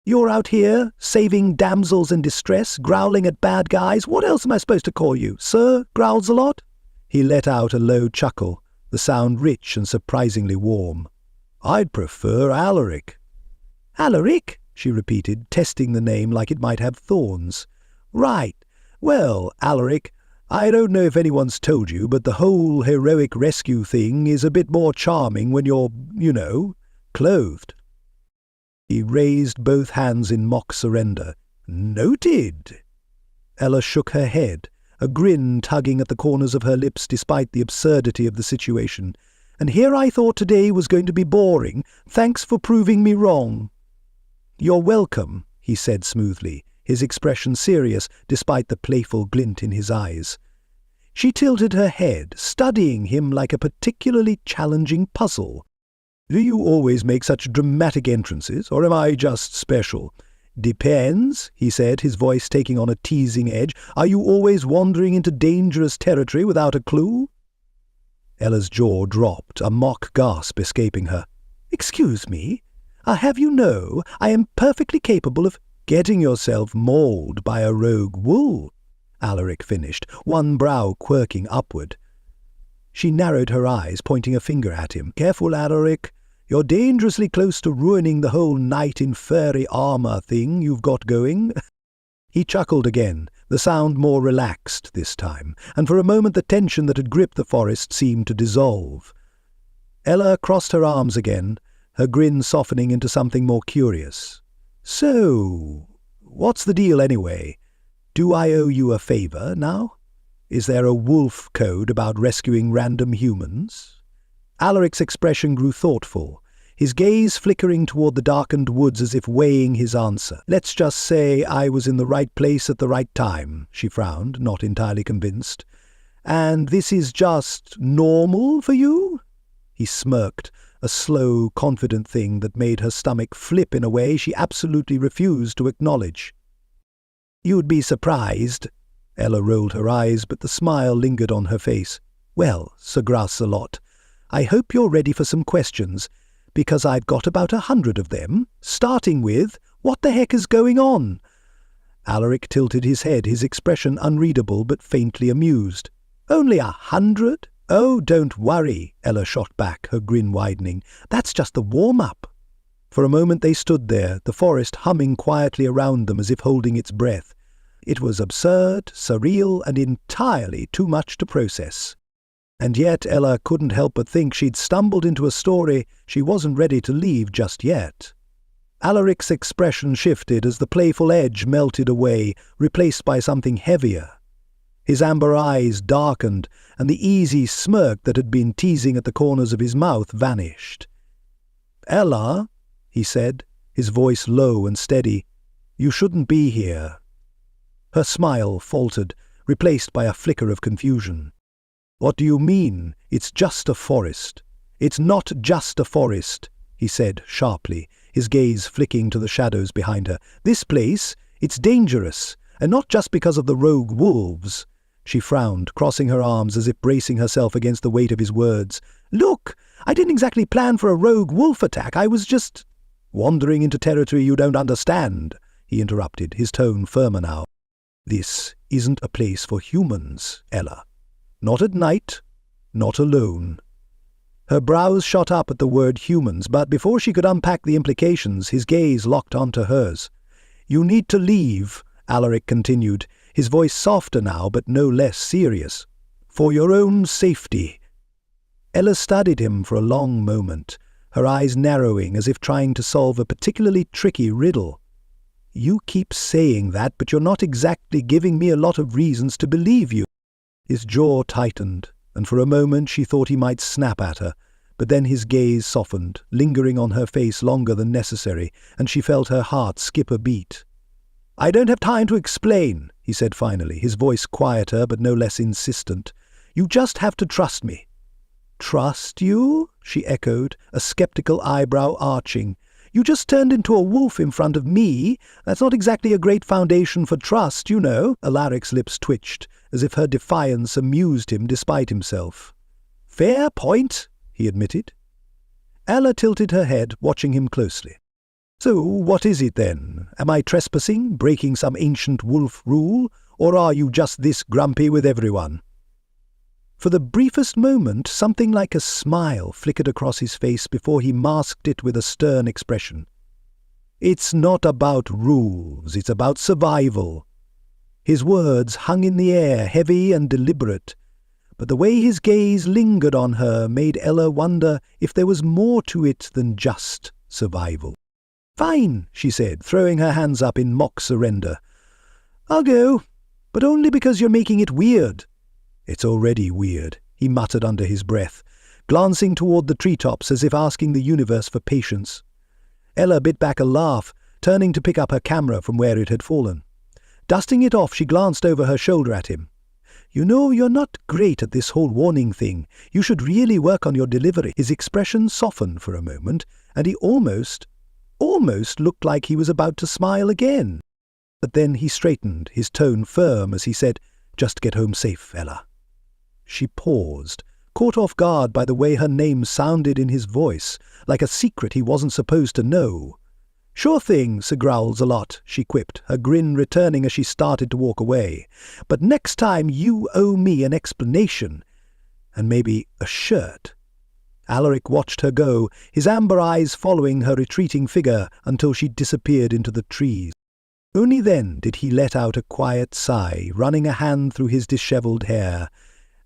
You're out here, saving damsels in distress, growling at bad guys. What else am I supposed to call you? Sir Growls-a-lot? He let out a low chuckle, the sound rich and surprisingly warm. I'd prefer Aleric. Aleric? She repeated, testing the name like it might have thorns. Right. Well, Aleric, I don't know if anyone's told you, but the whole heroic rescue thing is a bit more charming when you're, clothed. He raised both hands in mock surrender. Noted. Ella shook her head, a grin tugging at the corners of her lips despite the absurdity of the situation. And here I thought today was going to be boring. Thanks for proving me wrong. You're welcome, he said smoothly, his expression serious despite the playful glint in his eyes. She tilted her head, studying him like a particularly challenging puzzle. Do you always make such dramatic entrances, or am I just special? Depends, he said, his voice taking on a teasing edge. Are you always wandering into dangerous territory without a clue? Ella's jaw dropped, a mock gasp escaping her. Excuse me? I'll have you know I am perfectly capable of getting yourself mauled by a rogue wolf, Aleric finished, one brow quirking upward. She narrowed her eyes, pointing a finger at him. Careful, Aleric. You're dangerously close to ruining the whole knight in furry armour thing you've got going. He chuckled again, the sound more relaxed this time, and for a moment the tension that had gripped the forest seemed to dissolve. Ella crossed her arms again, her grin softening into something more curious. So, what's the deal anyway? Do I owe you a favour now? Is there a wolf code about rescuing random humans? Aleric's expression grew thoughtful, his gaze flickering toward the darkened woods as if weighing his answer. Let's just say I was in the right place at the right time, she frowned, not entirely convinced. And this is just normal for you? He smirked, a slow, confident thing that made her stomach flip in a way she absolutely refused to acknowledge. You'd be surprised. Ella rolled her eyes, but the smile lingered on her face. Well, Sir Growls-a-lot, I hope you're ready for some questions, because I've got about 100 of them, starting with, what the heck is going on? Aleric tilted his head, his expression unreadable but faintly amused. Only 100? Oh, don't worry, Ella shot back, her grin widening. That's just the warm-up. For a moment they stood there, the forest humming quietly around them as if holding its breath. It was absurd, surreal, and entirely too much to process. And yet Ella couldn't help but think she'd stumbled into a story she wasn't ready to leave just yet. Aleric's expression shifted as the playful edge melted away, replaced by something heavier. His amber eyes darkened, and the easy smirk that had been teasing at the corners of his mouth vanished. "Ella," he said, his voice low and steady, "you shouldn't be here." Her smile faltered, replaced by a flicker of confusion. "What do you mean? It's just a forest." "It's not just a forest," he said sharply, his gaze flicking to the shadows behind her. "This place, it's dangerous, and not just because of the rogue wolves." She frowned, crossing her arms as if bracing herself against the weight of his words. "Look, I didn't exactly plan for a rogue wolf attack. I was just—" "Wandering into territory you don't understand," he interrupted, his tone firmer now. "This isn't a place for humans, Ella. Not at night, not alone." Her brows shot up at the word humans, but before she could unpack the implications, his gaze locked onto hers. "You need to leave," Aleric continued, his voice softer now but no less serious. "For your own safety." Ella studied him for a long moment, her eyes narrowing as if trying to solve a particularly tricky riddle. "You keep saying that, but you're not exactly giving me a lot of reasons to believe you." His jaw tightened, and for a moment she thought he might snap at her, but then his gaze softened, lingering on her face longer than necessary, and she felt her heart skip a beat. "I don't have time to explain," he said finally, his voice quieter but no less insistent. "You just have to trust me." "Trust you?" she echoed, a skeptical eyebrow arching. "You just turned into a wolf in front of me. That's not exactly a great foundation for trust, you know." Alaric's lips twitched, as if her defiance amused him despite himself. "Fair point," he admitted. Ella tilted her head, watching him closely. "So what is it then? Am I trespassing, breaking some ancient wolf rule, or are you just this grumpy with everyone?" For the briefest moment, something like a smile flickered across his face before he masked it with a stern expression. "It's not about rules, it's about survival." His words hung in the air, heavy and deliberate, but the way his gaze lingered on her made Ella wonder if there was more to it than just survival. "Fine," she said, throwing her hands up in mock surrender. "I'll go, but only because you're making it weird." "It's already weird," he muttered under his breath, glancing toward the treetops as if asking the universe for patience. Ella bit back a laugh, turning to pick up her camera from where it had fallen. Dusting it off, she glanced over her shoulder at him. "You know, you're not great at this whole warning thing. You should really work on your delivery." His expression softened for a moment, and he almost looked like he was about to smile again. But then he straightened, his tone firm as he said, "Just get home safe, Ella." She paused, caught off guard by the way her name sounded in his voice, like a secret he wasn't supposed to know. "Sure thing, Sir Growls a lot," she quipped, her grin returning as she started to walk away. "But next time you owe me an explanation, and maybe a shirt." Aleric watched her go, his amber eyes following her retreating figure until she disappeared into the trees. Only then did he let out a quiet sigh, running a hand through his dishevelled hair.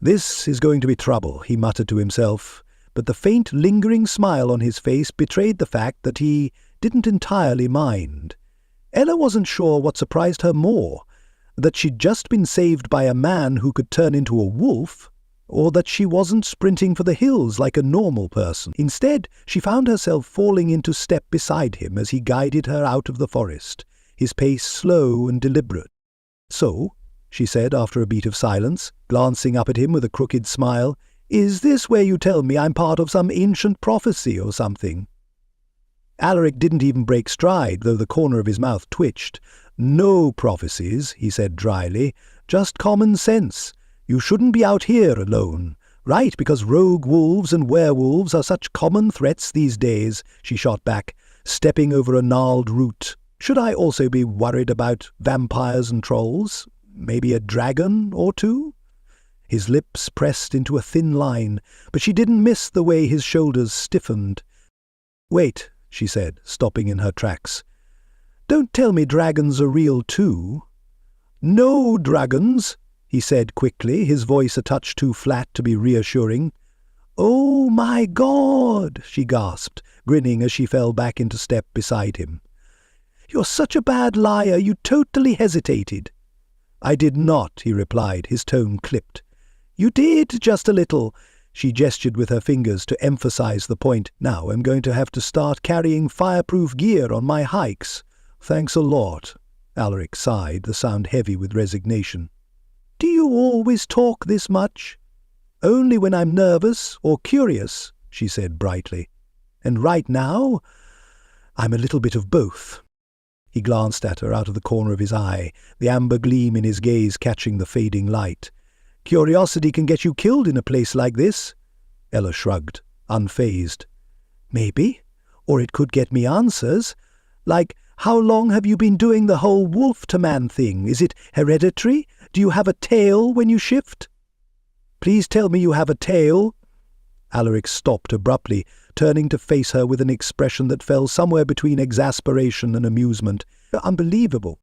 "This is going to be trouble," he muttered to himself, but the faint, lingering smile on his face betrayed the fact that he didn't entirely mind. Ella wasn't sure what surprised her more, that she'd just been saved by a man who could turn into a wolf, or that she wasn't sprinting for the hills like a normal person. Instead, she found herself falling into step beside him as he guided her out of the forest, his pace slow and deliberate. "So," she said after a beat of silence, glancing up at him with a crooked smile, "is this where you tell me I'm part of some ancient prophecy or something?" Aleric didn't even break stride, though the corner of his mouth twitched. "No prophecies," he said dryly, "just common sense. You shouldn't be out here alone. Right, because rogue wolves and werewolves are such common threats these days," she shot back, stepping over a gnarled root. "Should I also be worried about vampires and trolls? Maybe a dragon or two?" His lips pressed into a thin line, but she didn't miss the way his shoulders stiffened. "Wait," she said, stopping in her tracks. "Don't tell me dragons are real too." "No dragons," he said quickly, his voice a touch too flat to be reassuring. "Oh my God!" she gasped, grinning as she fell back into step beside him. You're such a bad liar, you totally hesitated." "I did not," he replied, his tone clipped. "You did, just a little." She gestured with her fingers to emphasize the point. "Now I'm going to have to start carrying fireproof gear on my hikes." "Thanks a lot." Aleric sighed, the sound heavy with resignation. "Do you always talk this much?" "Only when I'm nervous or curious," she said brightly. "And right now, I'm a little bit of both." He glanced at her out of the corner of his eye, the amber gleam in his gaze catching the fading light. "Curiosity can get you killed in a place like this." Ella shrugged, unfazed. "Maybe. Or it could get me answers. Like, how long have you been doing the whole wolf-to-man thing? Is it hereditary? Do you have a tail when you shift?" "Please tell me you have a tail." Aleric stopped abruptly, turning to face her with an expression that fell somewhere between exasperation and amusement. "Unbelievable."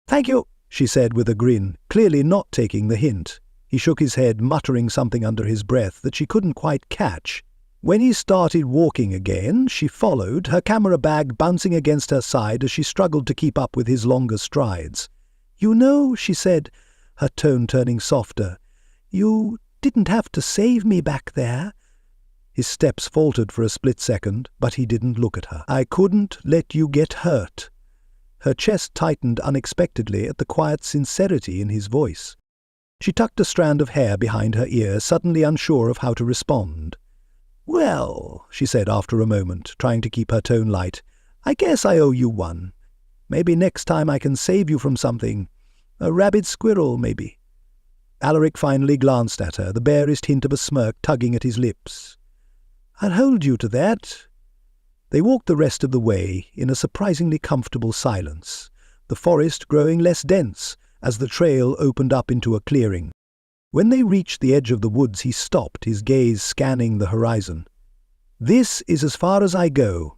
"Thank you," she said with a grin, clearly not taking the hint. He shook his head, muttering something under his breath that she couldn't quite catch. When he started walking again, she followed, her camera bag bouncing against her side as she struggled to keep up with his longer strides. "You know," she said, her tone turning softer, "you didn't have to save me back there." His steps faltered for a split second, but he didn't look at her. "I couldn't let you get hurt." Her chest tightened unexpectedly at the quiet sincerity in his voice. She tucked a strand of hair behind her ear, suddenly unsure of how to respond. "Well," she said after a moment, trying to keep her tone light, "I guess I owe you one. Maybe next time I can save you from something. A rabid squirrel, maybe." Aleric finally glanced at her, the barest hint of a smirk tugging at his lips. "I'll hold you to that." They walked the rest of the way in a surprisingly comfortable silence, the forest growing less dense as the trail opened up into a clearing. When they reached the edge of the woods, he stopped, his gaze scanning the horizon. "This is as far as I go."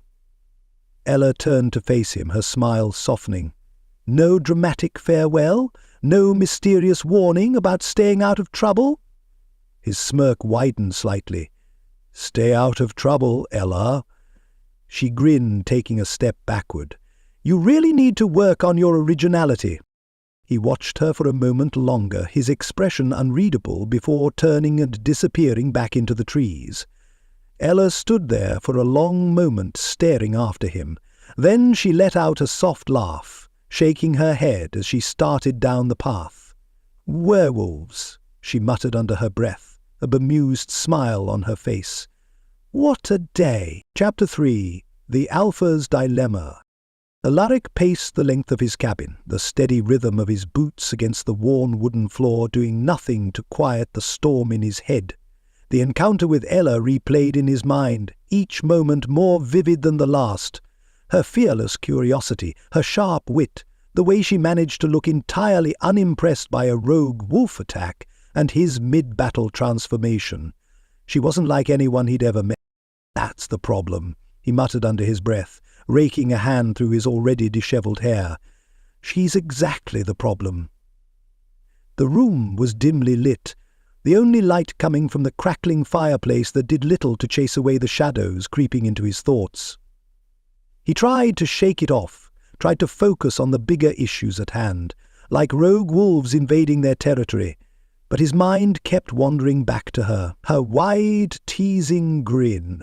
Ella turned to face him, her smile softening. "No dramatic farewell? No mysterious warning about staying out of trouble?" His smirk widened slightly. "Stay out of trouble, Ella." She grinned, taking a step backward. "You really need to work on your originality." He watched her for a moment longer, his expression unreadable, before turning and disappearing back into the trees. Ella stood there for a long moment, staring after him. Then she let out a soft laugh, shaking her head as she started down the path. "Werewolves," she muttered under her breath, a bemused smile on her face. "What a day!" Chapter 3. The Alpha's Dilemma. Aleric paced the length of his cabin, the steady rhythm of his boots against the worn wooden floor doing nothing to quiet the storm in his head. The encounter with Ella replayed in his mind, each moment more vivid than the last. Her fearless curiosity, her sharp wit, the way she managed to look entirely unimpressed by a rogue wolf attack, and his mid-battle transformation. She wasn't like anyone he'd ever met. "That's the problem," he muttered under his breath, raking a hand through his already dishevelled hair. "She's exactly the problem." The room was dimly lit, the only light coming from the crackling fireplace that did little to chase away the shadows creeping into his thoughts. He tried to shake it off, tried to focus on the bigger issues at hand, like rogue wolves invading their territory, but his mind kept wandering back to her wide, teasing grin.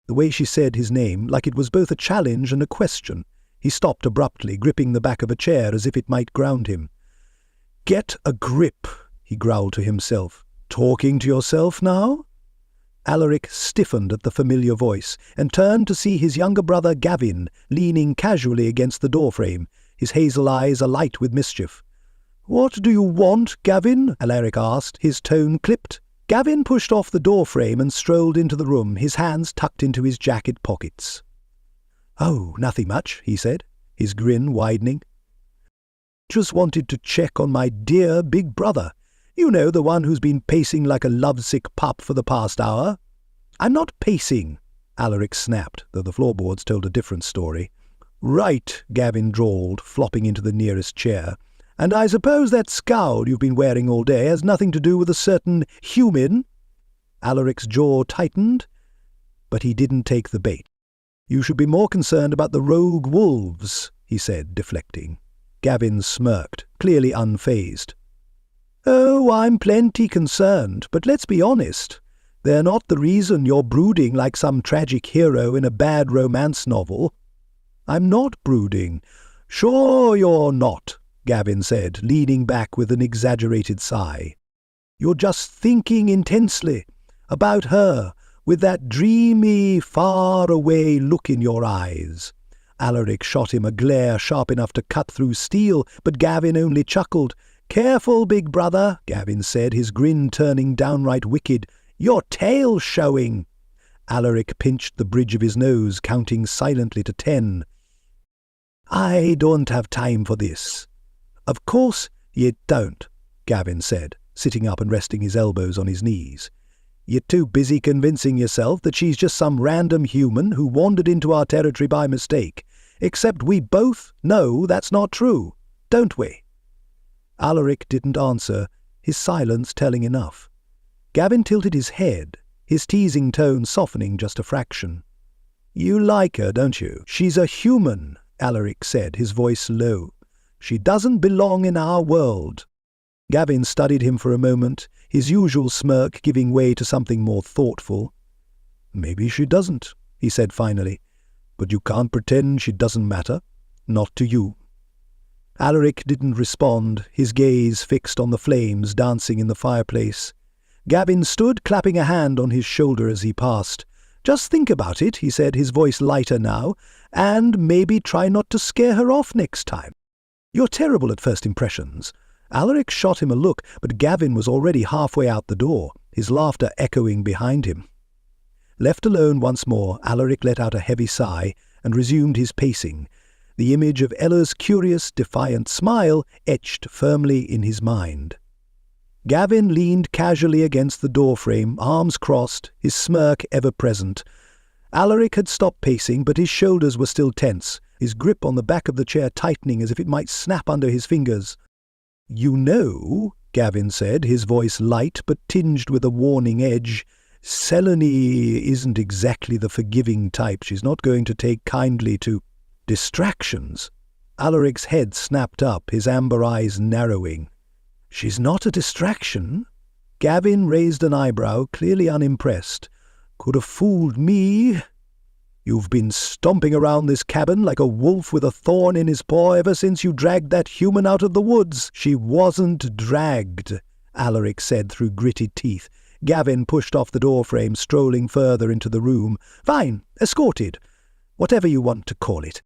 The way she said his name, like it was both a challenge and a question. He stopped abruptly, gripping the back of a chair as if it might ground him. "Get a grip," he growled to himself. "Talking to yourself now?" Aleric stiffened at the familiar voice, and turned to see his younger brother Gavin leaning casually against the doorframe, his hazel eyes alight with mischief. "What do you want, Gavin?" Aleric asked, his tone clipped. Gavin pushed off the doorframe and strolled into the room, his hands tucked into his jacket pockets. "Oh, nothing much," he said, his grin widening. "Just wanted to check on my dear big brother. You know, the one who's been pacing like a lovesick pup for the past hour." "I'm not pacing," Aleric snapped, though the floorboards told a different story. "Right," Gavin drawled, flopping into the nearest chair. "And I suppose that scowl you've been wearing all day has nothing to do with a certain human?" Aleric's jaw tightened, but he didn't take the bait. "You should be more concerned about the rogue wolves," he said, deflecting. Gavin smirked, clearly unfazed. "Oh, I'm plenty concerned, but let's be honest. They're not the reason you're brooding like some tragic hero in a bad romance novel." "I'm not brooding." "Sure you're not," Gavin said, leaning back with an exaggerated sigh. "You're just thinking intensely about her, with that dreamy, far-away look in your eyes." Aleric shot him a glare sharp enough to cut through steel, but Gavin only chuckled. "Careful, big brother," Gavin said, his grin turning downright wicked. "Your tail's showing." Aleric pinched the bridge of his nose, counting silently to 10. "I don't have time for this." "Of course you don't," Gavin said, sitting up and resting his elbows on his knees. "You're too busy convincing yourself that she's just some random human who wandered into our territory by mistake. Except we both know that's not true, don't we?" Aleric didn't answer, his silence telling enough. Gavin tilted his head, his teasing tone softening just a fraction. "You like her, don't you?" "She's a human," Aleric said, his voice low. "She doesn't belong in our world." Gavin studied him for a moment, his usual smirk giving way to something more thoughtful. "Maybe she doesn't," he said finally. "But you can't pretend she doesn't matter. Not to you." Aleric didn't respond, his gaze fixed on the flames dancing in the fireplace. Gavin stood, clapping a hand on his shoulder as he passed. "Just think about it," he said, his voice lighter now, "and maybe try not to scare her off next time. You're terrible at first impressions." Aleric shot him a look, but Gavin was already halfway out the door, his laughter echoing behind him. Left alone once more, Aleric let out a heavy sigh and resumed his pacing, the image of Ella's curious, defiant smile etched firmly in his mind. Gavin leaned casually against the doorframe, arms crossed, his smirk ever present. Aleric had stopped pacing, but his shoulders were still tense, his grip on the back of the chair tightening as if it might snap under his fingers. "You know," Gavin said, his voice light but tinged with a warning edge, "Selene isn't exactly the forgiving type. She's not going to take kindly to distractions." Aleric's head snapped up, his amber eyes narrowing. "She's not a distraction?" Gavin raised an eyebrow, clearly unimpressed. "Could have fooled me. You've been stomping around this cabin like a wolf with a thorn in his paw ever since you dragged that human out of the woods." "She wasn't dragged," Aleric said through gritted teeth. Gavin pushed off the doorframe, strolling further into the room. "Fine, escorted. Whatever you want to call it.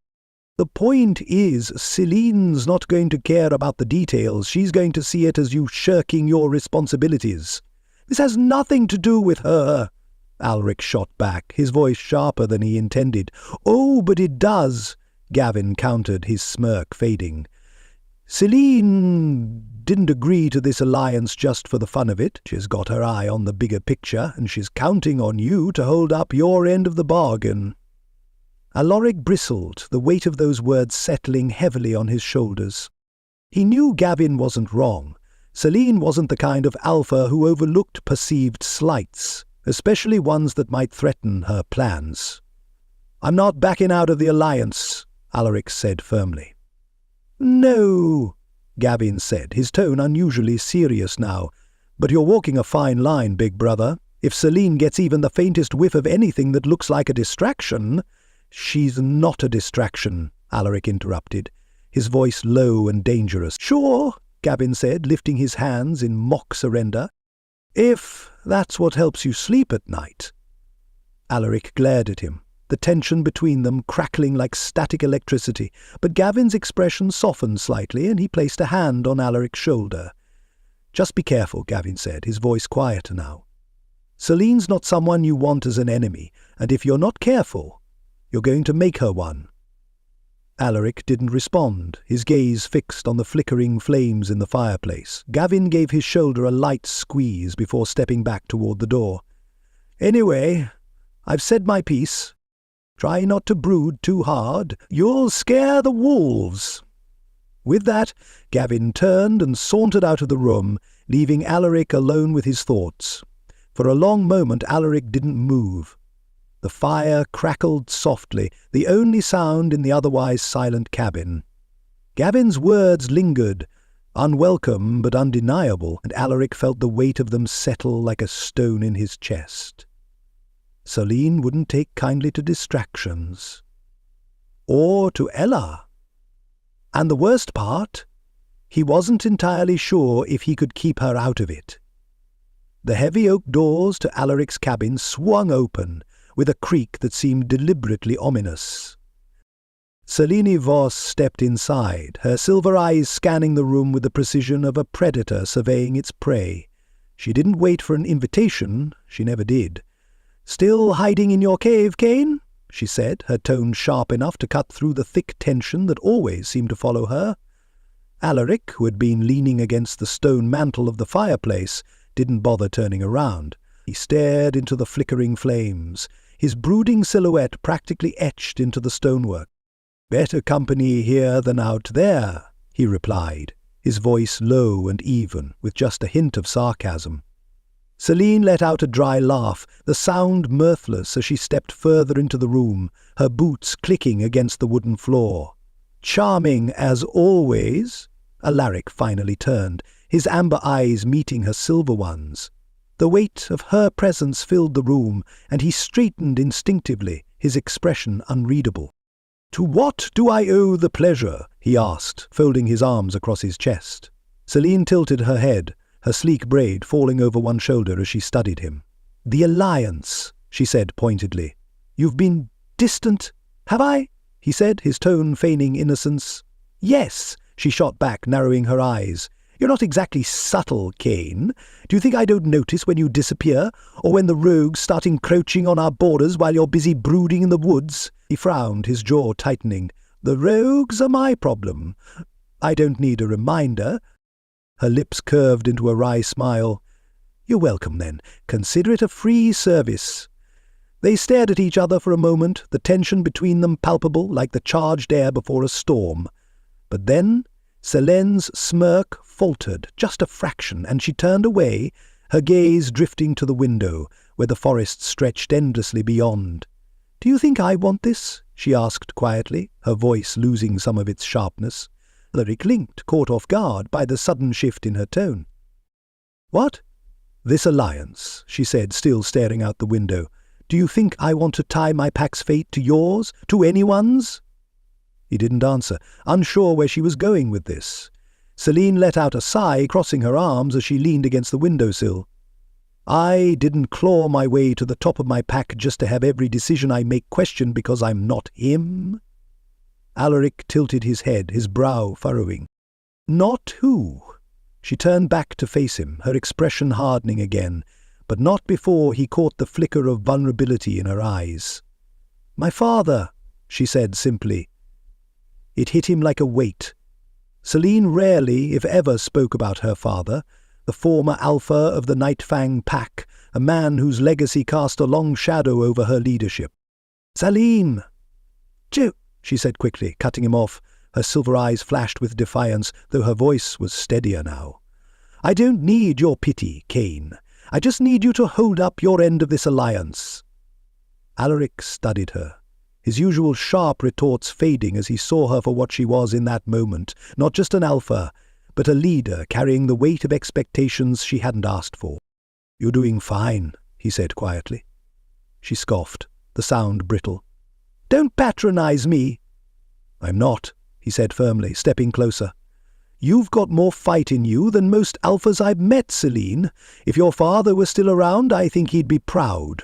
The point is, Celine's not going to care about the details. She's going to see it as you shirking your responsibilities. This has nothing to do with her." Aleric shot back, his voice sharper than he intended. "Oh, but it does," Gavin countered, his smirk fading. "Celine didn't agree to this alliance just for the fun of it. She's got her eye on the bigger picture, and she's counting on you to hold up your end of the bargain." Aleric bristled, the weight of those words settling heavily on his shoulders. He knew Gavin wasn't wrong. Celine wasn't the kind of alpha who overlooked perceived slights, especially ones that might threaten her plans. "I'm not backing out of the alliance," Aleric said firmly. "No," Gavin said, his tone unusually serious now. "But you're walking a fine line, big brother. If Celine gets even the faintest whiff of anything that looks like a distraction—" "She's not a distraction," Aleric interrupted, his voice low and dangerous. "Sure," Gavin said, lifting his hands in mock surrender. "If that's what helps you sleep at night." Aleric glared at him, the tension between them crackling like static electricity, but Gavin's expression softened slightly, and he placed a hand on Aleric's shoulder. "Just be careful," Gavin said, his voice quieter now. "Celine's not someone you want as an enemy, and if you're not careful, you're going to make her one." Aleric didn't respond, his gaze fixed on the flickering flames in the fireplace. Gavin gave his shoulder a light squeeze before stepping back toward the door. "Anyway, I've said my piece. Try not to brood too hard. You'll scare the wolves." With that, Gavin turned and sauntered out of the room, leaving Aleric alone with his thoughts. For a long moment Aleric didn't move. The fire crackled softly, the only sound in the otherwise silent cabin. Gavin's words lingered, unwelcome but undeniable, and Aleric felt the weight of them settle like a stone in his chest. Celine wouldn't take kindly to distractions. Or to Ella. And the worst part, he wasn't entirely sure if he could keep her out of it. The heavy oak doors to Aleric's cabin swung open, with a creak that seemed deliberately ominous. Celine Voss stepped inside, her silver eyes scanning the room with the precision of a predator surveying its prey. She didn't wait for an invitation, she never did. "Still hiding in your cave, Kane?" she said, her tone sharp enough to cut through the thick tension that always seemed to follow her. Aleric, who had been leaning against the stone mantel of the fireplace, didn't bother turning around. He stared into the flickering flames, his brooding silhouette practically etched into the stonework. "Better company here than out there," he replied, his voice low and even, with just a hint of sarcasm. Celine let out a dry laugh, the sound mirthless as she stepped further into the room, her boots clicking against the wooden floor. "Charming as always." Alaric finally turned, his amber eyes meeting her silver ones. The weight of her presence filled the room, and he straightened instinctively, his expression unreadable. "To what do I owe the pleasure?" he asked, folding his arms across his chest. Celine tilted her head, her sleek braid falling over one shoulder as she studied him. "The alliance," she said pointedly. "You've been distant, have I?" he said, his tone feigning innocence. "Yes," she shot back, narrowing her eyes. "You're not exactly subtle, Kane. Do you think I don't notice when you disappear, or when the rogues start encroaching on our borders while you're busy brooding in the woods?" He frowned, his jaw tightening. "The rogues are my problem. I don't need a reminder." Her lips curved into a wry smile. "You're welcome, then. Consider it a free service." They stared at each other for a moment, the tension between them palpable like the charged air before a storm. But then Celine's smirk faltered just a fraction, and she turned away, her gaze drifting to the window, where the forest stretched endlessly beyond. "Do you think I want this?" she asked quietly, her voice losing some of its sharpness. Aleric blinked, caught off guard by the sudden shift in her tone. "What?" "This alliance," she said, still staring out the window. "Do you think I want to tie my pack's fate to yours, to anyone's?" He didn't answer, unsure where she was going with this. Celine let out a sigh, crossing her arms as she leaned against the windowsill. "I didn't claw my way to the top of my pack just to have every decision I make questioned because I'm not him." Aleric tilted his head, his brow furrowing. "Not who?" She turned back to face him, her expression hardening again, but not before he caught the flicker of vulnerability in her eyes. "My father," she said simply. It hit him like a weight. Celine rarely, if ever, spoke about her father, the former alpha of the Nightfang pack, a man whose legacy cast a long shadow over her leadership. "Salim!" "Joe," she said quickly, cutting him off. Her silver eyes flashed with defiance, though her voice was steadier now. "I don't need your pity, Kane. I just need you to hold up your end of this alliance." Aleric studied her, his usual sharp retorts fading as he saw her for what she was in that moment, not just an alpha, but a leader carrying the weight of expectations she hadn't asked for. "You're doing fine," he said quietly. She scoffed, the sound brittle. "Don't patronize me." "I'm not," he said firmly, stepping closer. "You've got more fight in you than most alphas I've met, Celine. If your father were still around, I think he'd be proud."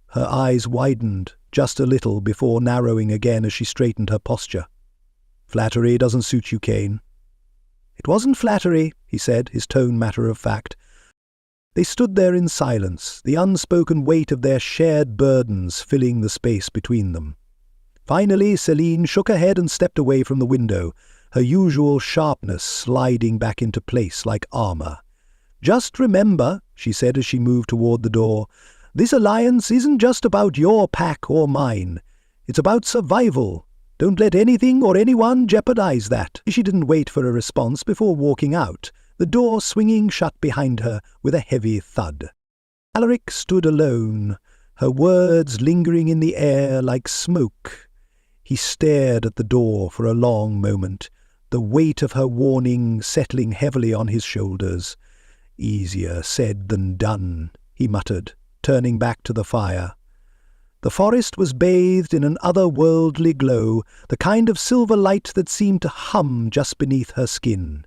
Her eyes widened just a little before narrowing again as she straightened her posture. "Flattery doesn't suit you, Kane." "It wasn't flattery," he said, his tone matter-of-fact. They stood there in silence, the unspoken weight of their shared burdens filling the space between them. Finally, Celine shook her head and stepped away from the window, her usual sharpness sliding back into place like armor. "Just remember," she said as she moved toward the door, "this alliance isn't just about your pack or mine. It's about survival. Don't let anything or anyone jeopardize that." She didn't wait for a response before walking out, the door swinging shut behind her with a heavy thud. Aleric stood alone, her words lingering in the air like smoke. He stared at the door for a long moment, the weight of her warning settling heavily on his shoulders. "Easier said than done," he muttered, turning back to the fire. The forest was bathed in an otherworldly glow, the kind of silver light that seemed to hum just beneath her skin.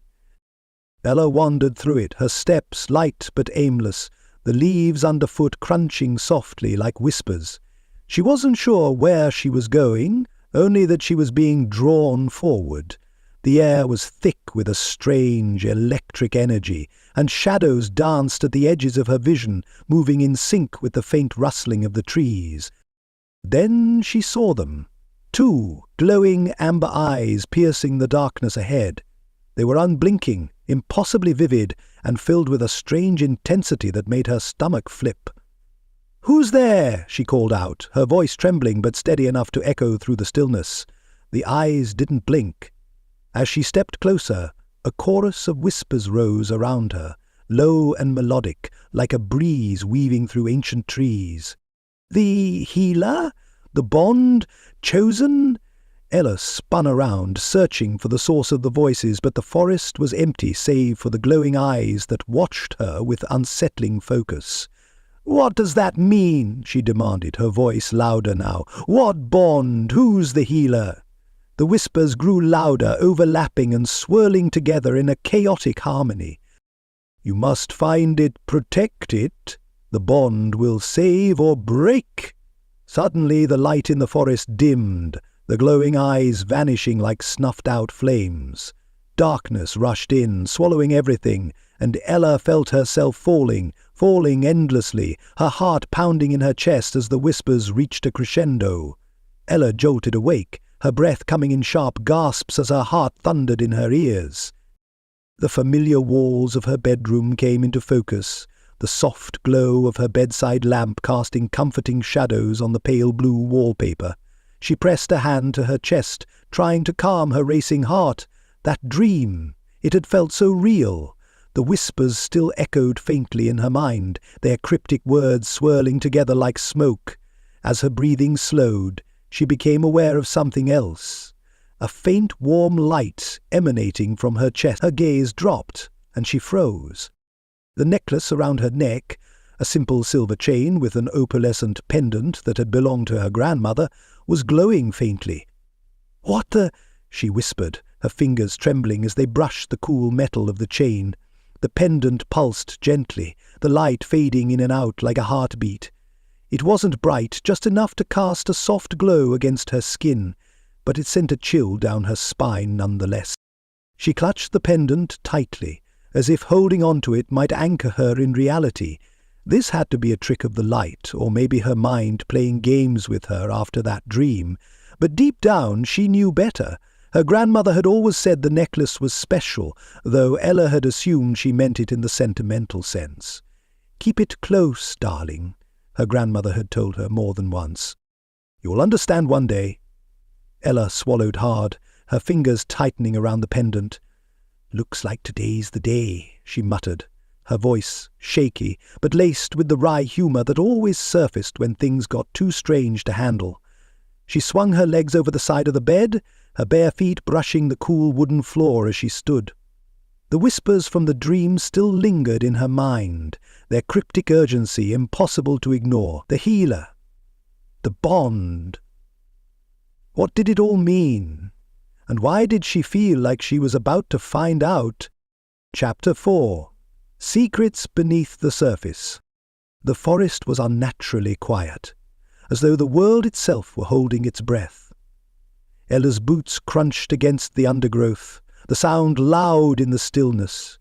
Ella wandered through it, her steps light but aimless, the leaves underfoot crunching softly like whispers. She wasn't sure where she was going, only that she was being drawn forward. The air was thick with a strange electric energy, and shadows danced at the edges of her vision, moving in sync with the faint rustling of the trees. Then she saw them, two glowing amber eyes piercing the darkness ahead. They were unblinking, impossibly vivid, and filled with a strange intensity that made her stomach flip. "Who's there?" she called out, her voice trembling but steady enough to echo through the stillness. The eyes didn't blink. As she stepped closer, a chorus of whispers rose around her, low and melodic, like a breeze weaving through ancient trees. "The healer? The bond? Chosen?" Ella spun around, searching for the source of the voices, but the forest was empty save for the glowing eyes that watched her with unsettling focus. "What does that mean?" she demanded, her voice louder now. "What bond? Who's the healer?" The whispers grew louder, overlapping and swirling together in a chaotic harmony. "You must find it, protect it. The bond will save or break." Suddenly the light in the forest dimmed, the glowing eyes vanishing like snuffed-out flames. Darkness rushed in, swallowing everything, and Ella felt herself falling endlessly, her heart pounding in her chest as the whispers reached a crescendo. Ella jolted awake, her breath coming in sharp gasps as her heart thundered in her ears. The familiar walls of her bedroom came into focus, the soft glow of her bedside lamp casting comforting shadows on the pale blue wallpaper. She pressed a hand to her chest, trying to calm her racing heart. That dream! It had felt so real. The whispers still echoed faintly in her mind, their cryptic words swirling together like smoke. As her breathing slowed, she became aware of something else. A faint warm light emanating from her chest. Her gaze dropped, and she froze. The necklace around her neck, a simple silver chain with an opalescent pendant that had belonged to her grandmother, was glowing faintly. "What the—" she whispered, her fingers trembling as they brushed the cool metal of the chain. The pendant pulsed gently, the light fading in and out like a heartbeat. It wasn't bright, just enough to cast a soft glow against her skin, but it sent a chill down her spine nonetheless. She clutched the pendant tightly, as if holding on to it might anchor her in reality. This had to be a trick of the light, or maybe her mind playing games with her after that dream. But deep down she knew better. Her grandmother had always said the necklace was special, though Ella had assumed she meant it in the sentimental sense. "Keep it close, darling," her grandmother had told her more than once. "You'll understand one day." Ella swallowed hard, her fingers tightening around the pendant. "Looks like today's the day," she muttered, her voice shaky, but laced with the wry humour that always surfaced when things got too strange to handle. She swung her legs over the side of the bed, her bare feet brushing the cool wooden floor as she stood. The whispers from the dream still lingered in her mind, their cryptic urgency impossible to ignore. The healer. The bond. What did it all mean? And why did she feel like she was about to find out? Chapter 4. Secrets Beneath the Surface. The forest was unnaturally quiet, as though the world itself were holding its breath. Ella's boots crunched against the undergrowth, the sound loud in the stillness.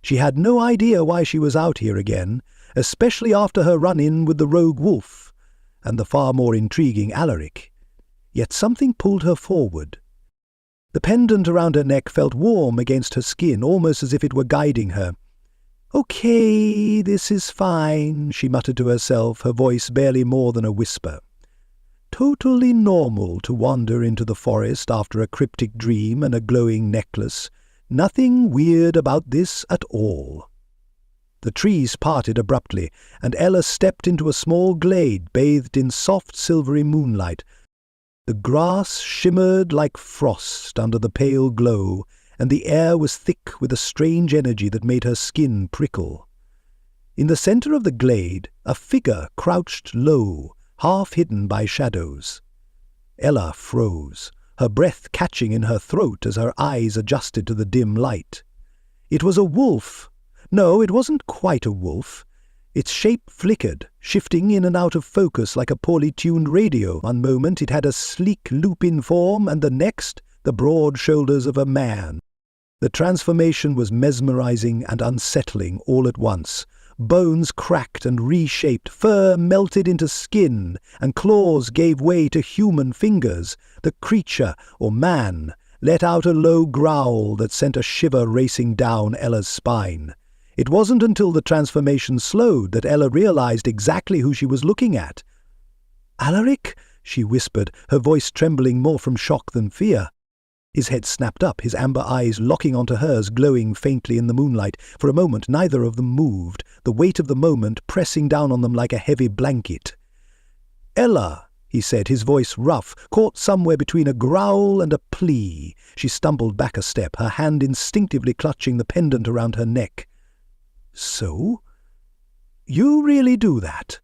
She had no idea why she was out here again, especially after her run-in with the rogue wolf and the far more intriguing Aleric. Yet something pulled her forward. The pendant around her neck felt warm against her skin, almost as if it were guiding her. "Okay, this is fine," she muttered to herself, her voice barely more than a whisper. Totally normal to wander into the forest after a cryptic dream and a glowing necklace. Nothing weird about this at all. The trees parted abruptly, and Ella stepped into a small glade bathed in soft silvery moonlight. The grass shimmered like frost under the pale glow, and the air was thick with a strange energy that made her skin prickle. In the centre of the glade, a figure crouched low, half hidden by shadows. Ella froze, her breath catching in her throat as her eyes adjusted to the dim light. It was a wolf. No, it wasn't quite a wolf. Its shape flickered, shifting in and out of focus like a poorly tuned radio. One moment it had a sleek loop-in form, and the next, the broad shoulders of a man. The transformation was mesmerizing and unsettling all at once. Bones cracked and reshaped, fur melted into skin, and claws gave way to human fingers. The creature, or man, let out a low growl that sent a shiver racing down Ella's spine. It wasn't until the transformation slowed that Ella realized exactly who she was looking at. "Aleric?" she whispered, her voice trembling more from shock than fear. His head snapped up, his amber eyes locking onto hers, glowing faintly in the moonlight. For a moment neither of them moved, the weight of the moment pressing down on them like a heavy blanket. "Ella," he said, his voice rough, caught somewhere between a growl and a plea. She stumbled back a step, her hand instinctively clutching the pendant around her neck. "So? You really do that?"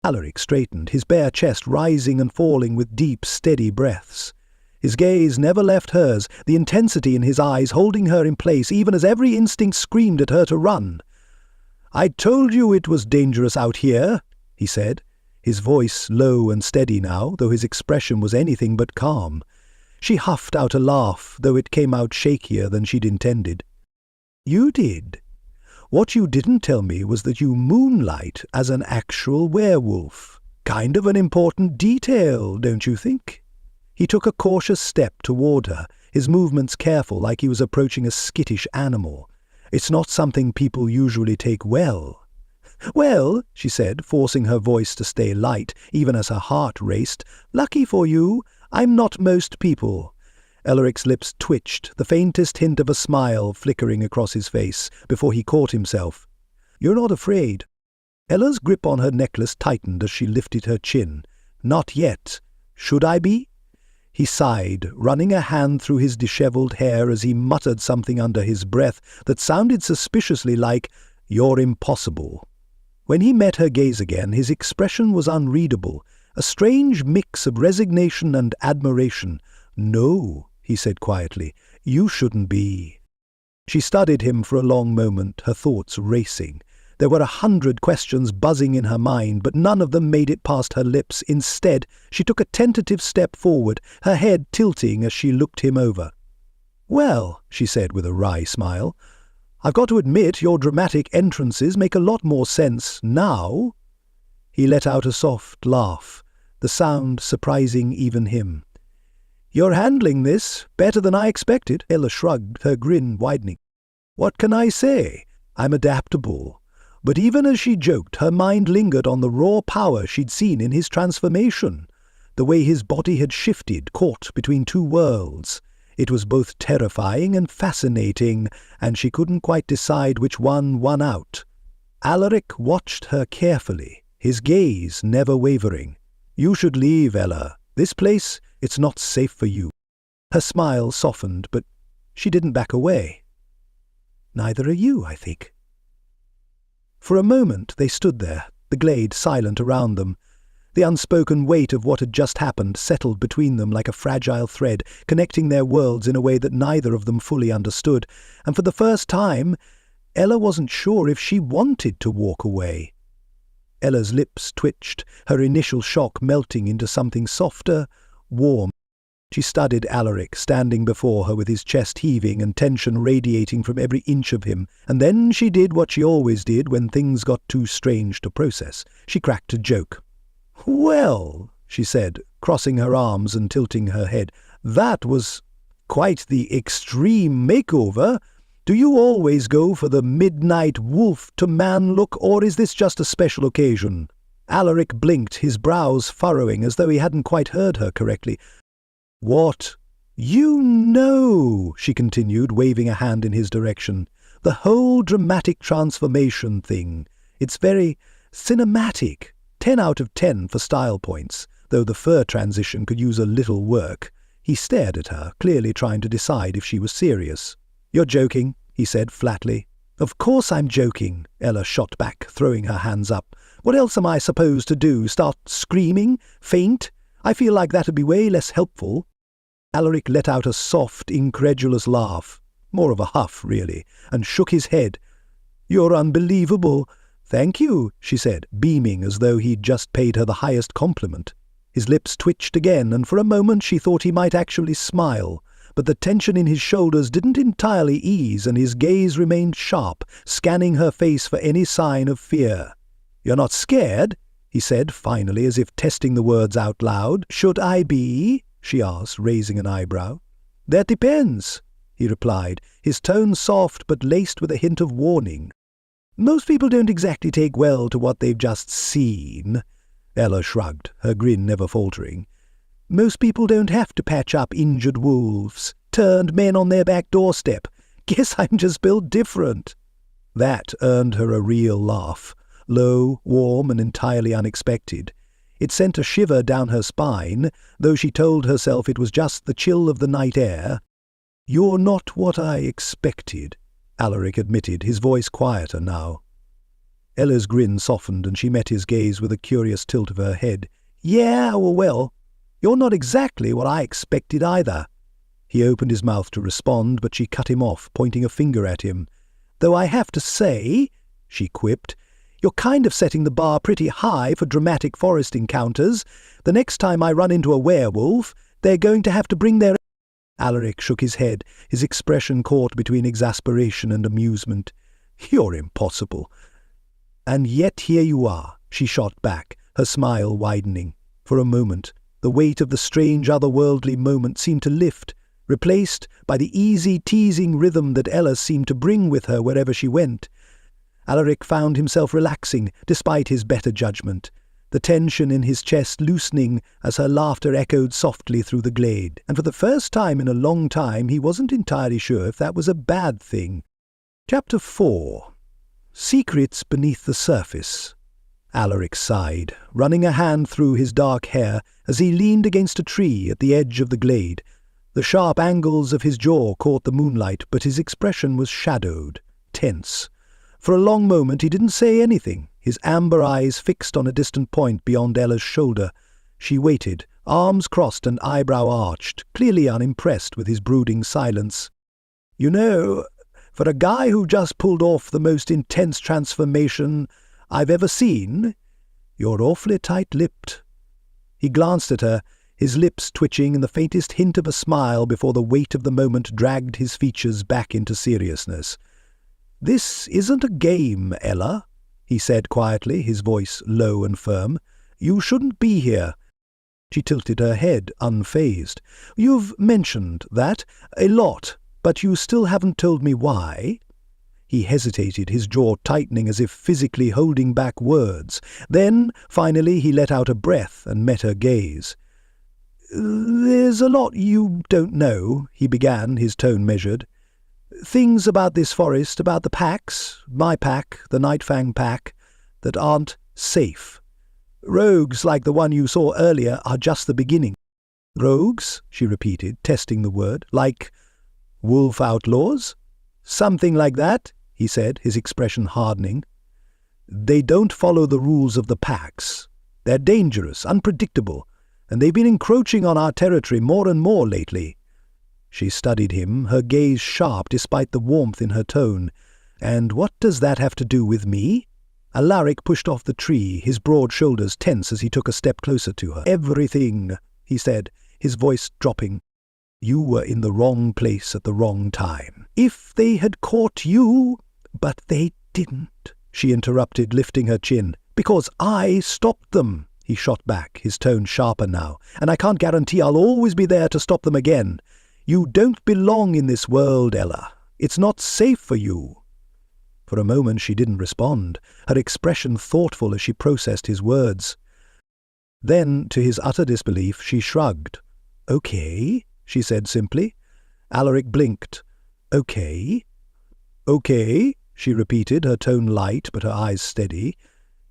Aleric straightened, his bare chest rising and falling with deep, steady breaths. His gaze never left hers, the intensity in his eyes holding her in place even as every instinct screamed at her to run. "I told you it was dangerous out here," he said, his voice low and steady now, though his expression was anything but calm. She huffed out a laugh, though it came out shakier than she'd intended. "You did. What you didn't tell me was that you moonlight as an actual werewolf. Kind of an important detail, don't you think?" He took a cautious step toward her, his movements careful, like he was approaching a skittish animal. "It's not something people usually take well." "Well," she said, forcing her voice to stay light, even as her heart raced, "lucky for you, I'm not most people." Aleric's lips twitched, the faintest hint of a smile flickering across his face, before he caught himself. "You're not afraid?" Ella's grip on her necklace tightened as she lifted her chin. "Not yet. Should I be?" He sighed, running a hand through his dishevelled hair as he muttered something under his breath that sounded suspiciously like, "You're impossible." When he met her gaze again, his expression was unreadable, a strange mix of resignation and admiration. "No," he said quietly, "you shouldn't be." She studied him for a long moment, her thoughts racing. There were 100 questions buzzing in her mind, but none of them made it past her lips. Instead, she took a tentative step forward, her head tilting as she looked him over. "Well," she said with a wry smile, "I've got to admit your dramatic entrances make a lot more sense now." He let out a soft laugh, the sound surprising even him. "You're handling this better than I expected." Ella shrugged, her grin widening. "What can I say? I'm adaptable." But even as she joked, her mind lingered on the raw power she'd seen in his transformation, the way his body had shifted, caught between two worlds. It was both terrifying and fascinating, and she couldn't quite decide which one won out. Aleric watched her carefully, his gaze never wavering. "You should leave, Ella. This place, it's not safe for you." Her smile softened, but she didn't back away. "Neither are you, I think." For a moment they stood there, the glade silent around them. The unspoken weight of what had just happened settled between them like a fragile thread, connecting their worlds in a way that neither of them fully understood, and for the first time, Ella wasn't sure if she wanted to walk away. Ella's lips twitched, her initial shock melting into something softer, warm. She studied Aleric, standing before her with his chest heaving and tension radiating from every inch of him, and then she did what she always did when things got too strange to process. She cracked a joke. "Well," she said, crossing her arms and tilting her head, "that was quite the extreme makeover. Do you always go for the midnight wolf-to-man look, or is this just a special occasion?" Aleric blinked, his brows furrowing as though he hadn't quite heard her correctly. "What?" "You know," she continued, waving a hand in his direction. The whole dramatic transformation thing. It's very cinematic. 10 out of 10 for style points, though the fur transition could use a little work. He stared at her, clearly trying to decide if she was serious. "You're joking," he said flatly. "Of course I'm joking," Ella shot back, throwing her hands up. "What else am I supposed to do? Start screaming? Faint? I feel like that'd be way less helpful." Aleric let out a soft, incredulous laugh, more of a huff, really, and shook his head. "You're unbelievable." "Thank you," she said, beaming as though he'd just paid her the highest compliment. His lips twitched again, and for a moment she thought he might actually smile, but the tension in his shoulders didn't entirely ease, and his gaze remained sharp, scanning her face for any sign of fear. "You're not scared?" he said, finally, as if testing the words out loud. "Should I be?" she asked, raising an eyebrow. "That depends," he replied, his tone soft but laced with a hint of warning. "Most people don't exactly take well to what they've just seen." Ella shrugged, her grin never faltering. "Most people don't have to patch up injured wolves, turned men on their back doorstep. Guess I'm just built different." That earned her a real laugh, low, warm, and entirely unexpected. It sent a shiver down her spine, though she told herself it was just the chill of the night air. "You're not what I expected," Aleric admitted, his voice quieter now. Ella's grin softened, and she met his gaze with a curious tilt of her head. "Yeah, well, you're not exactly what I expected either." He opened his mouth to respond, but she cut him off, pointing a finger at him. "Though I have to say," she quipped, "you're kind of setting the bar pretty high for dramatic forest encounters. The next time I run into a werewolf, they're going to have to bring their—" Aleric shook his head, his expression caught between exasperation and amusement. "You're impossible." "And yet here you are," she shot back, her smile widening. For a moment, the weight of the strange otherworldly moment seemed to lift, replaced by the easy, teasing rhythm that Ella seemed to bring with her wherever she went. Aleric found himself relaxing, despite his better judgment, the tension in his chest loosening as her laughter echoed softly through the glade, and for the first time in a long time he wasn't entirely sure if that was a bad thing. Chapter 4. Secrets Beneath the Surface. Aleric sighed, running a hand through his dark hair as he leaned against a tree at the edge of the glade. The sharp angles of his jaw caught the moonlight, but his expression was shadowed, tense. For a long moment he didn't say anything, his amber eyes fixed on a distant point beyond Ella's shoulder. She waited, arms crossed and eyebrow arched, clearly unimpressed with his brooding silence. "You know, for a guy who just pulled off the most intense transformation I've ever seen, you're awfully tight-lipped." He glanced at her, his lips twitching and the faintest hint of a smile before the weight of the moment dragged his features back into seriousness. "This isn't a game, Ella," he said quietly, his voice low and firm. "You shouldn't be here." She tilted her head, unfazed. "You've mentioned that a lot, but you still haven't told me why." He hesitated, his jaw tightening as if physically holding back words. Then, finally, he let out a breath and met her gaze. "There's a lot you don't know," he began, his tone measured. "Things about this forest, about the packs, my pack, the Nightfang pack, that aren't safe. Rogues like the one you saw earlier are just the beginning." "Rogues?" she repeated, testing the word. "Like wolf outlaws?" "Something like that," he said, his expression hardening. "They don't follow the rules of the packs. They're dangerous, unpredictable, and they've been encroaching on our territory more and more lately." She studied him, her gaze sharp despite the warmth in her tone. "And what does that have to do with me?" Alaric pushed off the tree, his broad shoulders tense as he took a step closer to her. "Everything," he said, his voice dropping. "You were in the wrong place at the wrong time. If they had caught you—" "But they didn't," she interrupted, lifting her chin. "Because I stopped them," he shot back, his tone sharper now. "And I can't guarantee I'll always be there to stop them again. You don't belong in this world, Ella. It's not safe for you." For a moment she didn't respond, her expression thoughtful as she processed his words. Then, to his utter disbelief, she shrugged. "Okay," she said simply. Aleric blinked. "Okay? "Okay," she repeated, her tone light but her eyes steady.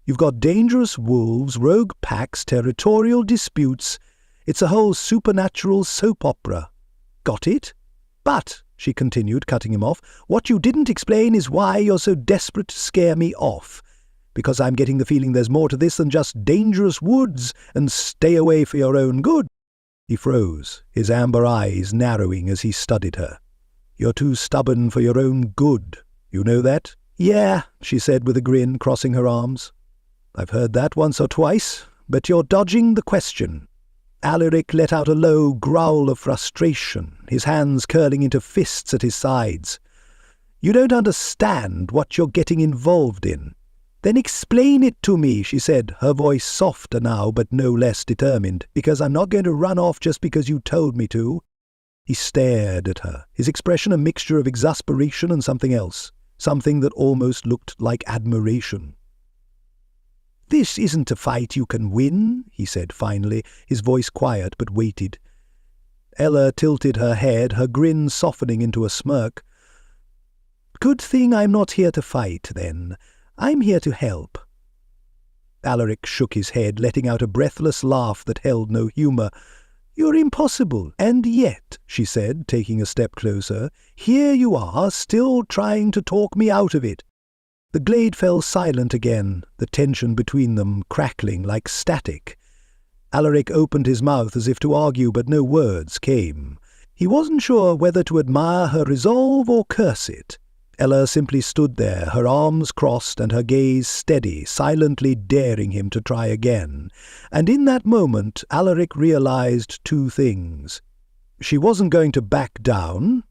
"You've got dangerous wolves, rogue packs, territorial disputes. It's a whole supernatural soap opera. Got it? But," she continued, cutting him off, "what you didn't explain is why you're so desperate to scare me off. Because I'm getting the feeling there's more to this than just dangerous woods and stay away for your own good." He froze, his amber eyes narrowing as he studied her. "You're too stubborn for your own good. You know that?" "Yeah," she said with a grin, crossing her arms. "I've heard that once or twice, but you're dodging the question." Aleric let out a low growl of frustration, his hands curling into fists at his sides. "You don't understand what you're getting involved in." "Then explain it to me," she said, her voice softer now but no less determined, "because I'm not going to run off just because you told me to." He stared at her, his expression a mixture of exasperation and something else, something that almost looked like admiration. "This isn't a fight you can win," he said finally, his voice quiet but weighted. Ella tilted her head, her grin softening into a smirk. "Good thing I'm not here to fight, then. I'm here to help." Aleric shook his head, letting out a breathless laugh that held no humour. "You're impossible, and yet," she said, taking a step closer, "here you are, still trying to talk me out of it." The glade fell silent again, the tension between them crackling like static. Aleric opened his mouth as if to argue, but no words came. He wasn't sure whether to admire her resolve or curse it. Ella simply stood there, her arms crossed and her gaze steady, silently daring him to try again. And in that moment, Aleric realized two things. She wasn't going to back down,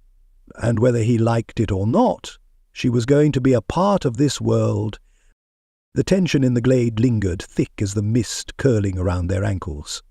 and whether he liked it or not, she was going to be a part of this world. The tension in the glade lingered, thick as the mist curling around their ankles.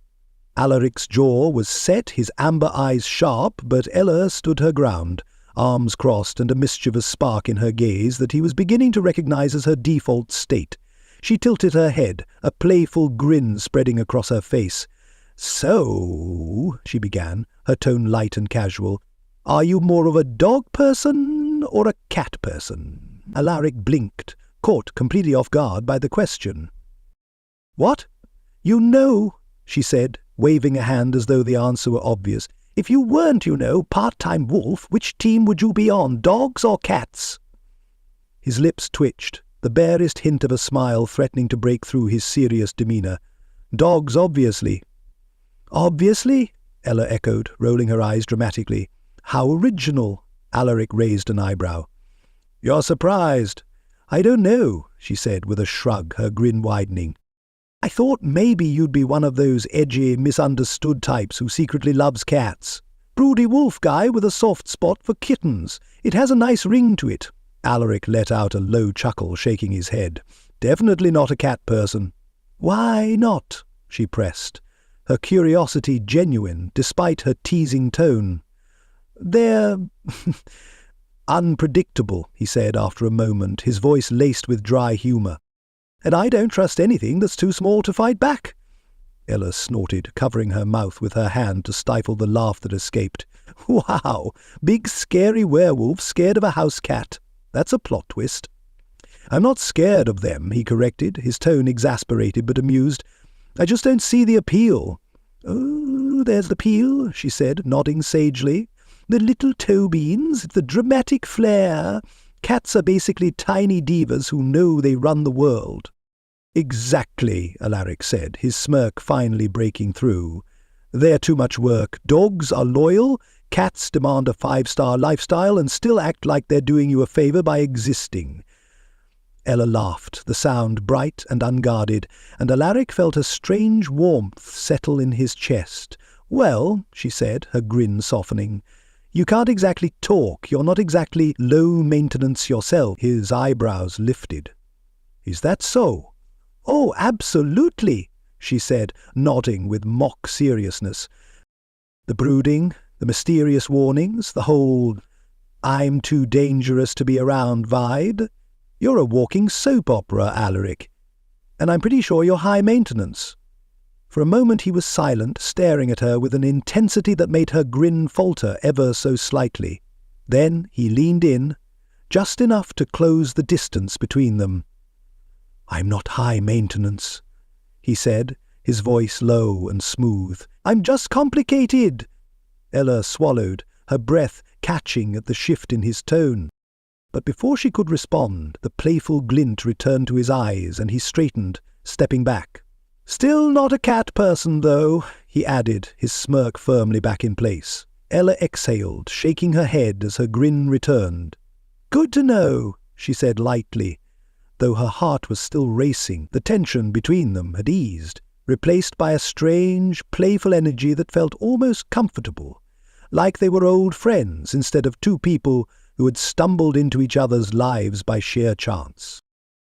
Aleric's jaw was set, his amber eyes sharp, but Ella stood her ground, arms crossed and a mischievous spark in her gaze that he was beginning to recognize as her default state. She tilted her head, a playful grin spreading across her face. "So," she began, her tone light and casual, "are you more of a dog person or a cat person?" Aleric blinked, caught completely off guard by the question. "What? You know," she said, waving a hand as though the answer were obvious. "If you weren't, part-time wolf, which team would you be on, dogs or cats?" His lips twitched, the barest hint of a smile threatening to break through his serious demeanour. "Dogs, obviously." "Obviously?" Ella echoed, rolling her eyes dramatically. "How original." Aleric raised an eyebrow. "You're surprised." "I don't know," she said with a shrug, her grin widening. "I thought maybe you'd be one of those edgy, misunderstood types who secretly loves cats. Broody wolf guy with a soft spot for kittens. It has a nice ring to it." Aleric let out a low chuckle, shaking his head. "Definitely not a cat person." "Why not?" she pressed, her curiosity genuine despite her teasing tone. "They're unpredictable," he said after a moment, his voice laced with dry humour. "And I don't trust anything that's too small to fight back." Ella snorted, covering her mouth with her hand to stifle the laugh that escaped. "Wow, big scary werewolf scared of a house cat. That's a plot twist." "I'm not scared of them," he corrected, his tone exasperated but amused. "I just don't see the appeal." "Oh, there's the appeal," she said, nodding sagely. "The little toe beans, the dramatic flair. Cats are basically tiny divas who know they run the world." "Exactly," Aleric said, his smirk finally breaking through. "They're too much work. Dogs are loyal, cats demand a 5-star lifestyle and still act like they're doing you a favour by existing." Ella laughed, the sound bright and unguarded, and Aleric felt a strange warmth settle in his chest. "Well," she said, her grin softening, "you can't exactly talk. You're not exactly low maintenance yourself." His eyebrows lifted. "Is that so?" "Oh, absolutely," she said, nodding with mock seriousness. "The brooding, the mysterious warnings, the whole 'I'm too dangerous to be around' vibe. You're a walking soap opera, Aleric. And I'm pretty sure you're high maintenance." For a moment he was silent, staring at her with an intensity that made her grin falter ever so slightly. Then he leaned in, just enough to close the distance between them. "I'm not high maintenance," he said, his voice low and smooth. "I'm just complicated." Ella swallowed, her breath catching at the shift in his tone. But before she could respond, the playful glint returned to his eyes, and he straightened, stepping back. "Still not a cat person, though," he added, his smirk firmly back in place. Ella exhaled, shaking her head as her grin returned. "Good to know," she said lightly. Though her heart was still racing, the tension between them had eased, replaced by a strange, playful energy that felt almost comfortable, like they were old friends instead of two people who had stumbled into each other's lives by sheer chance.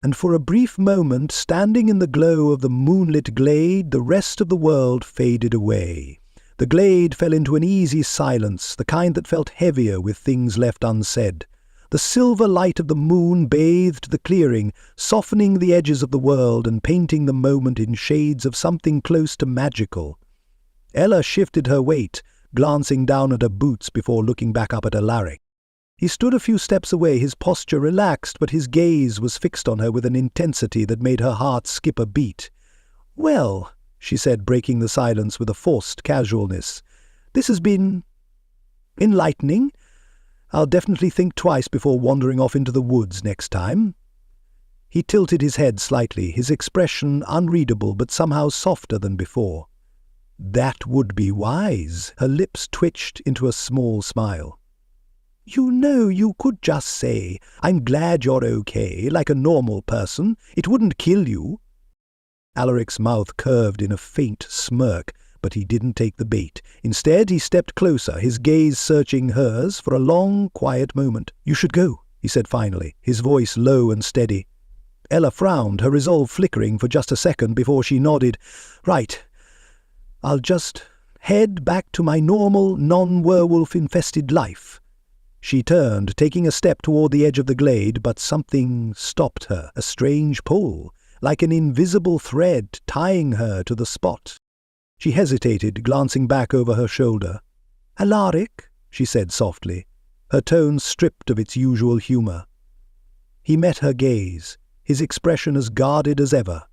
And for a brief moment, standing in the glow of the moonlit glade, the rest of the world faded away. The glade fell into an easy silence, the kind that felt heavier with things left unsaid. The silver light of the moon bathed the clearing, softening the edges of the world and painting the moment in shades of something close to magical. Ella shifted her weight, glancing down at her boots before looking back up at Aleric. He stood a few steps away, his posture relaxed, but his gaze was fixed on her with an intensity that made her heart skip a beat. "Well," she said, breaking the silence with a forced casualness, "this has been enlightening. I'll definitely think twice before wandering off into the woods next time." He tilted his head slightly, his expression unreadable but somehow softer than before. "That would be wise." Her lips twitched into a small smile. "You know, you could just say, 'I'm glad you're okay,' like a normal person. It wouldn't kill you." Aleric's mouth curved in a faint smirk, but he didn't take the bait. Instead, he stepped closer, his gaze searching hers for a long, quiet moment. "You should go," he said finally, his voice low and steady. Ella frowned, her resolve flickering for just a second before she nodded. "Right. I'll just head back to my normal, non-werewolf-infested life." She turned, taking a step toward the edge of the glade, but something stopped her, a strange pull, like an invisible thread tying her to the spot. She hesitated, glancing back over her shoulder. "Aleric," she said softly, her tone stripped of its usual humour. He met her gaze, his expression as guarded as ever.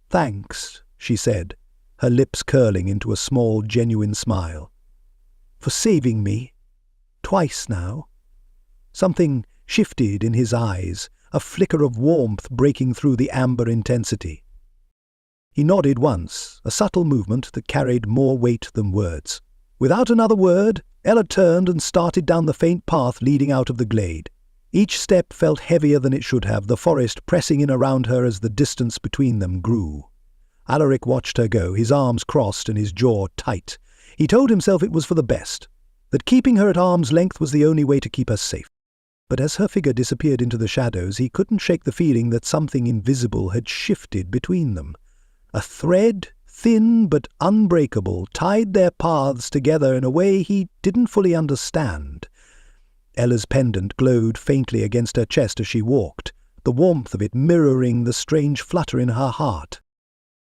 "Thanks," she said, her lips curling into a small, genuine smile. "For saving me. Twice now." Something shifted in his eyes, a flicker of warmth breaking through the amber intensity. He nodded once, a subtle movement that carried more weight than words. Without another word, Ella turned and started down the faint path leading out of the glade. Each step felt heavier than it should have, the forest pressing in around her as the distance between them grew. Aleric watched her go, his arms crossed and his jaw tight. He told himself it was for the best, that keeping her at arm's length was the only way to keep her safe. But as her figure disappeared into the shadows, he couldn't shake the feeling that something invisible had shifted between them. A thread, thin but unbreakable, tied their paths together in a way he didn't fully understand. Ella's pendant glowed faintly against her chest as she walked, the warmth of it mirroring the strange flutter in her heart.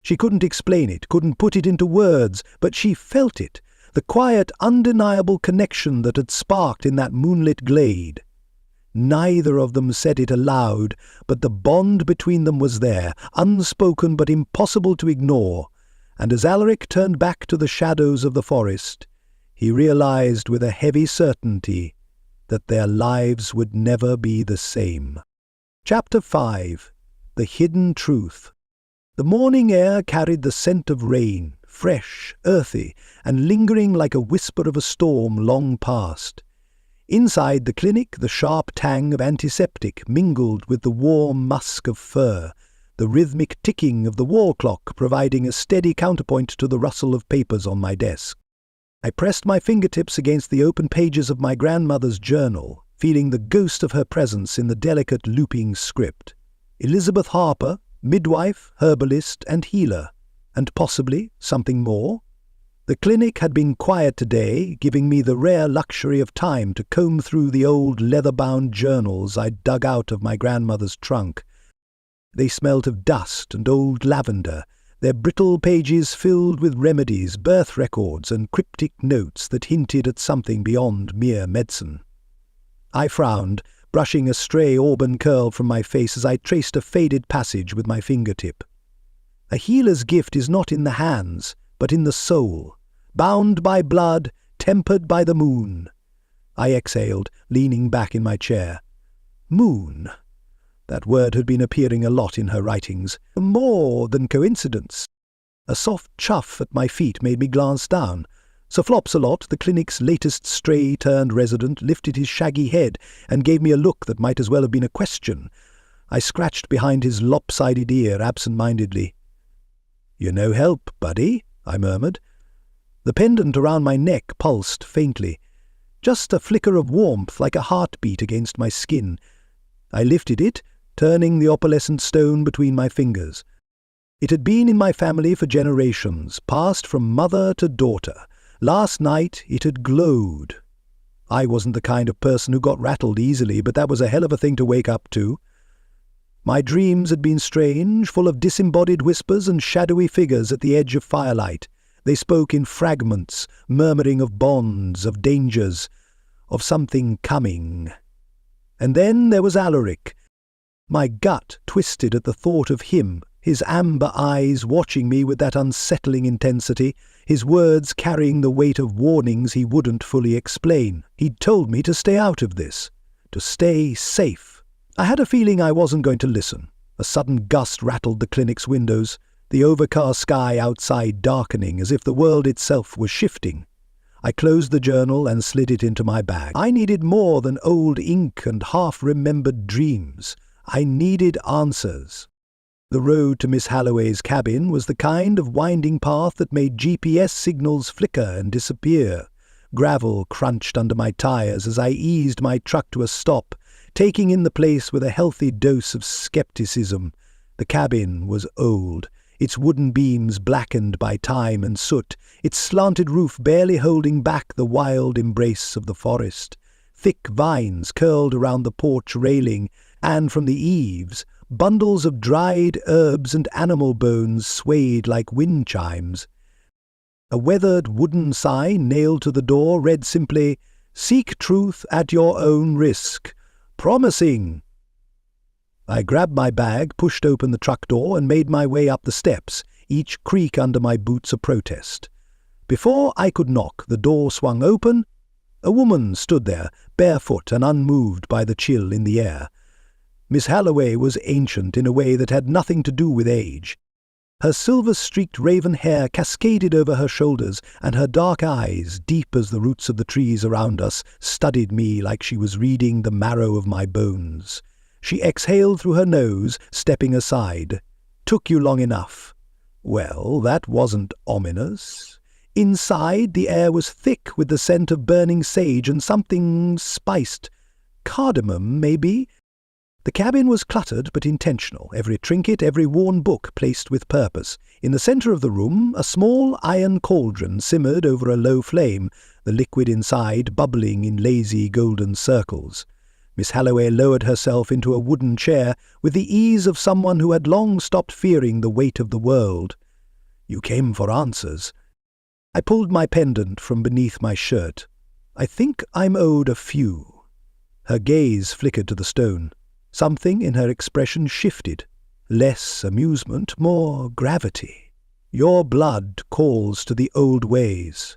She couldn't explain it, couldn't put it into words, but she felt it, the quiet, undeniable connection that had sparked in that moonlit glade. Neither of them said it aloud, but the bond between them was there, unspoken but impossible to ignore, and as Aleric turned back to the shadows of the forest, he realized with a heavy certainty that their lives would never be the same. Chapter 5. The Hidden Truth. The morning air carried the scent of rain, fresh, earthy, and lingering like a whisper of a storm long past. Inside the clinic, the sharp tang of antiseptic mingled with the warm musk of fur, the rhythmic ticking of the wall clock providing a steady counterpoint to the rustle of papers on my desk. I pressed my fingertips against the open pages of my grandmother's journal, feeling the ghost of her presence in the delicate looping script. Elizabeth Harper, midwife, herbalist, and healer, and possibly something more. The clinic had been quiet today, giving me the rare luxury of time to comb through the old leather-bound journals I'd dug out of my grandmother's trunk. They smelt of dust and old lavender, their brittle pages filled with remedies, birth records, and cryptic notes that hinted at something beyond mere medicine. I frowned, brushing a stray auburn curl from my face as I traced a faded passage with my fingertip. A healer's gift is not in the hands, but in the soul, bound by blood, tempered by the moon. I exhaled, leaning back in my chair. Moon. That word had been appearing a lot in her writings. More than coincidence. A soft chuff at my feet made me glance down. Sir Flopsalot, the clinic's latest stray-turned resident, lifted his shaggy head and gave me a look that might as well have been a question. I scratched behind his lopsided ear absent-mindedly. "You're no help, buddy," I murmured. The pendant around my neck pulsed faintly. Just a flicker of warmth like a heartbeat against my skin. I lifted it, turning the opalescent stone between my fingers. It had been in my family for generations, passed from mother to daughter. Last night it had glowed. I wasn't the kind of person who got rattled easily, but that was a hell of a thing to wake up to. My dreams had been strange, full of disembodied whispers and shadowy figures at the edge of firelight. They spoke in fragments, murmuring of bonds, of dangers, of something coming. And then there was Aleric. My gut twisted at the thought of him, his amber eyes watching me with that unsettling intensity, his words carrying the weight of warnings he wouldn't fully explain. He'd told me to stay out of this, to stay safe. I had a feeling I wasn't going to listen. A sudden gust rattled the clinic's windows, the overcast sky outside darkening as if the world itself was shifting. I closed the journal and slid it into my bag. I needed more than old ink and half-remembered dreams. I needed answers. The road to Miss Halloway's cabin was the kind of winding path that made GPS signals flicker and disappear. Gravel crunched under my tires as I eased my truck to a stop, taking in the place with a healthy dose of skepticism. The cabin was old, its wooden beams blackened by time and soot, its slanted roof barely holding back the wild embrace of the forest. Thick vines curled around the porch railing, and from the eaves, bundles of dried herbs and animal bones swayed like wind chimes. A weathered wooden sign nailed to the door read simply, "Seek truth at your own risk. Promising." I grabbed my bag, pushed open the truck door, and made my way up the steps, each creak under my boots a protest. Before I could knock, the door swung open. A woman stood there, barefoot and unmoved by the chill in the air. Miss Halloway was ancient in a way that had nothing to do with age. Her silver-streaked raven hair cascaded over her shoulders, and her dark eyes, deep as the roots of the trees around us, studied me like she was reading the marrow of my bones. She exhaled through her nose, stepping aside. "Took you long enough." Well, that wasn't ominous. Inside, the air was thick with the scent of burning sage and something spiced. Cardamom, maybe? The cabin was cluttered but intentional, every trinket, every worn book placed with purpose. In the centre of the room, a small iron cauldron simmered over a low flame, the liquid inside bubbling in lazy golden circles. Miss Halloway lowered herself into a wooden chair with the ease of someone who had long stopped fearing the weight of the world. "You came for answers." I pulled my pendant from beneath my shirt. "I think I'm owed a few." Her gaze flickered to the stone. Something in her expression shifted. Less amusement, more gravity. "Your blood calls to the old ways."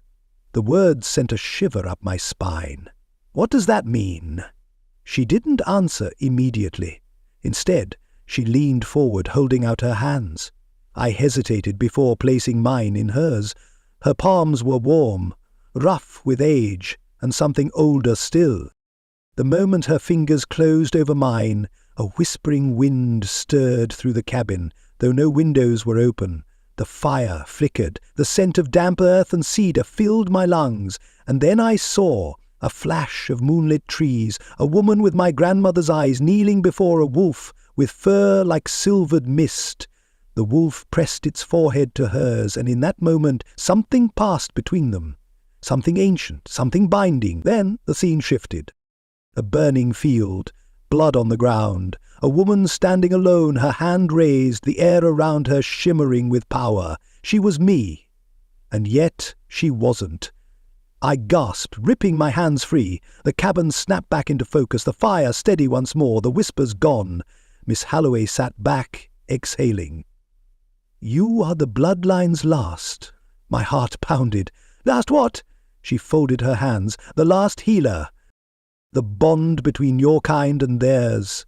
The words sent a shiver up my spine. "What does that mean?" She didn't answer immediately. Instead, she leaned forward, holding out her hands. I hesitated before placing mine in hers. Her palms were warm, rough with age, and something older still. The moment her fingers closed over mine, a whispering wind stirred through the cabin, though no windows were open. The fire flickered, the scent of damp earth and cedar filled my lungs, and then I saw, a flash of moonlit trees, a woman with my grandmother's eyes kneeling before a wolf with fur like silvered mist. The wolf pressed its forehead to hers, and in that moment something passed between them. Something ancient, something binding. Then the scene shifted. A burning field, blood on the ground, a woman standing alone, her hand raised, the air around her shimmering with power. She was me, and yet she wasn't. I gasped, ripping my hands free. The cabin snapped back into focus, the fire steady once more, the whispers gone. Miss Holloway sat back, exhaling. "You are the bloodline's last." My heart pounded. "Last what?" She folded her hands. "The last healer. The bond between your kind and theirs."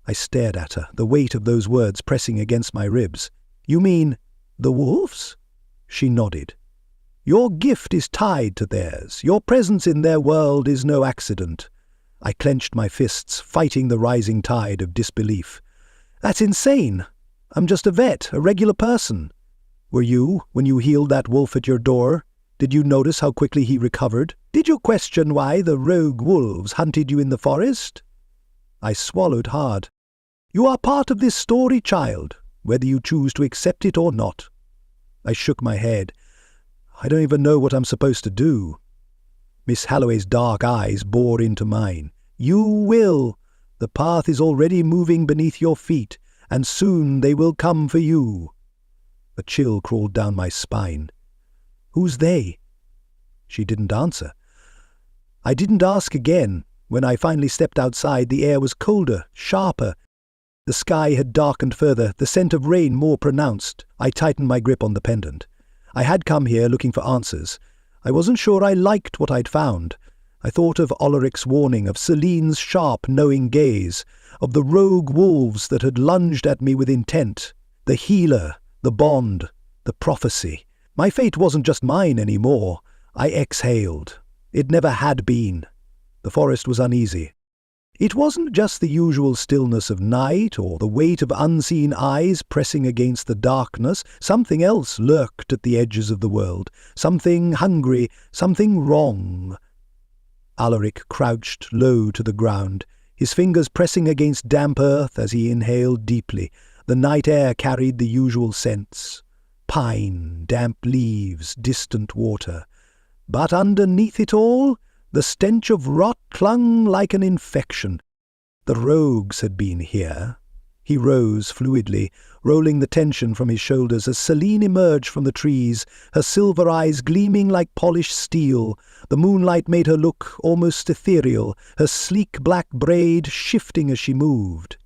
I stared at her, the weight of those words pressing against my ribs. "You mean the wolves?" She nodded. "Your gift is tied to theirs. Your presence in their world is no accident." I clenched my fists, fighting the rising tide of disbelief. "That's insane. I'm just a vet, a regular person." "Were you, when you healed that wolf at your door? Did you notice how quickly he recovered? Did you question why the rogue wolves hunted you in the forest?" I swallowed hard. "You are part of this story, child, whether you choose to accept it or not." I shook my head. "I don't even know what I'm supposed to do." Miss Holloway's dark eyes bored into mine. "You will. The path is already moving beneath your feet, and soon they will come for you." A chill crawled down my spine. "Who's they?" She didn't answer. I didn't ask again. When I finally stepped outside, the air was colder, sharper. The sky had darkened further, the scent of rain more pronounced. I tightened my grip on the pendant. I had come here looking for answers. I wasn't sure I liked what I'd found. I thought of Aleric's warning, of Celine's sharp, knowing gaze, of the rogue wolves that had lunged at me with intent, the healer, the bond, the prophecy. My fate wasn't just mine anymore. I exhaled. It never had been. The forest was uneasy. It wasn't just the usual stillness of night or the weight of unseen eyes pressing against the darkness. Something else lurked at the edges of the world. Something hungry, something wrong. Aleric crouched low to the ground, his fingers pressing against damp earth as he inhaled deeply. The night air carried the usual scents. Pine, damp leaves, distant water. But underneath it all, the stench of rot clung like an infection. The rogues had been here. He rose fluidly, rolling the tension from his shoulders as Celine emerged from the trees, her silver eyes gleaming like polished steel. The moonlight made her look almost ethereal, her sleek black braid shifting as she moved.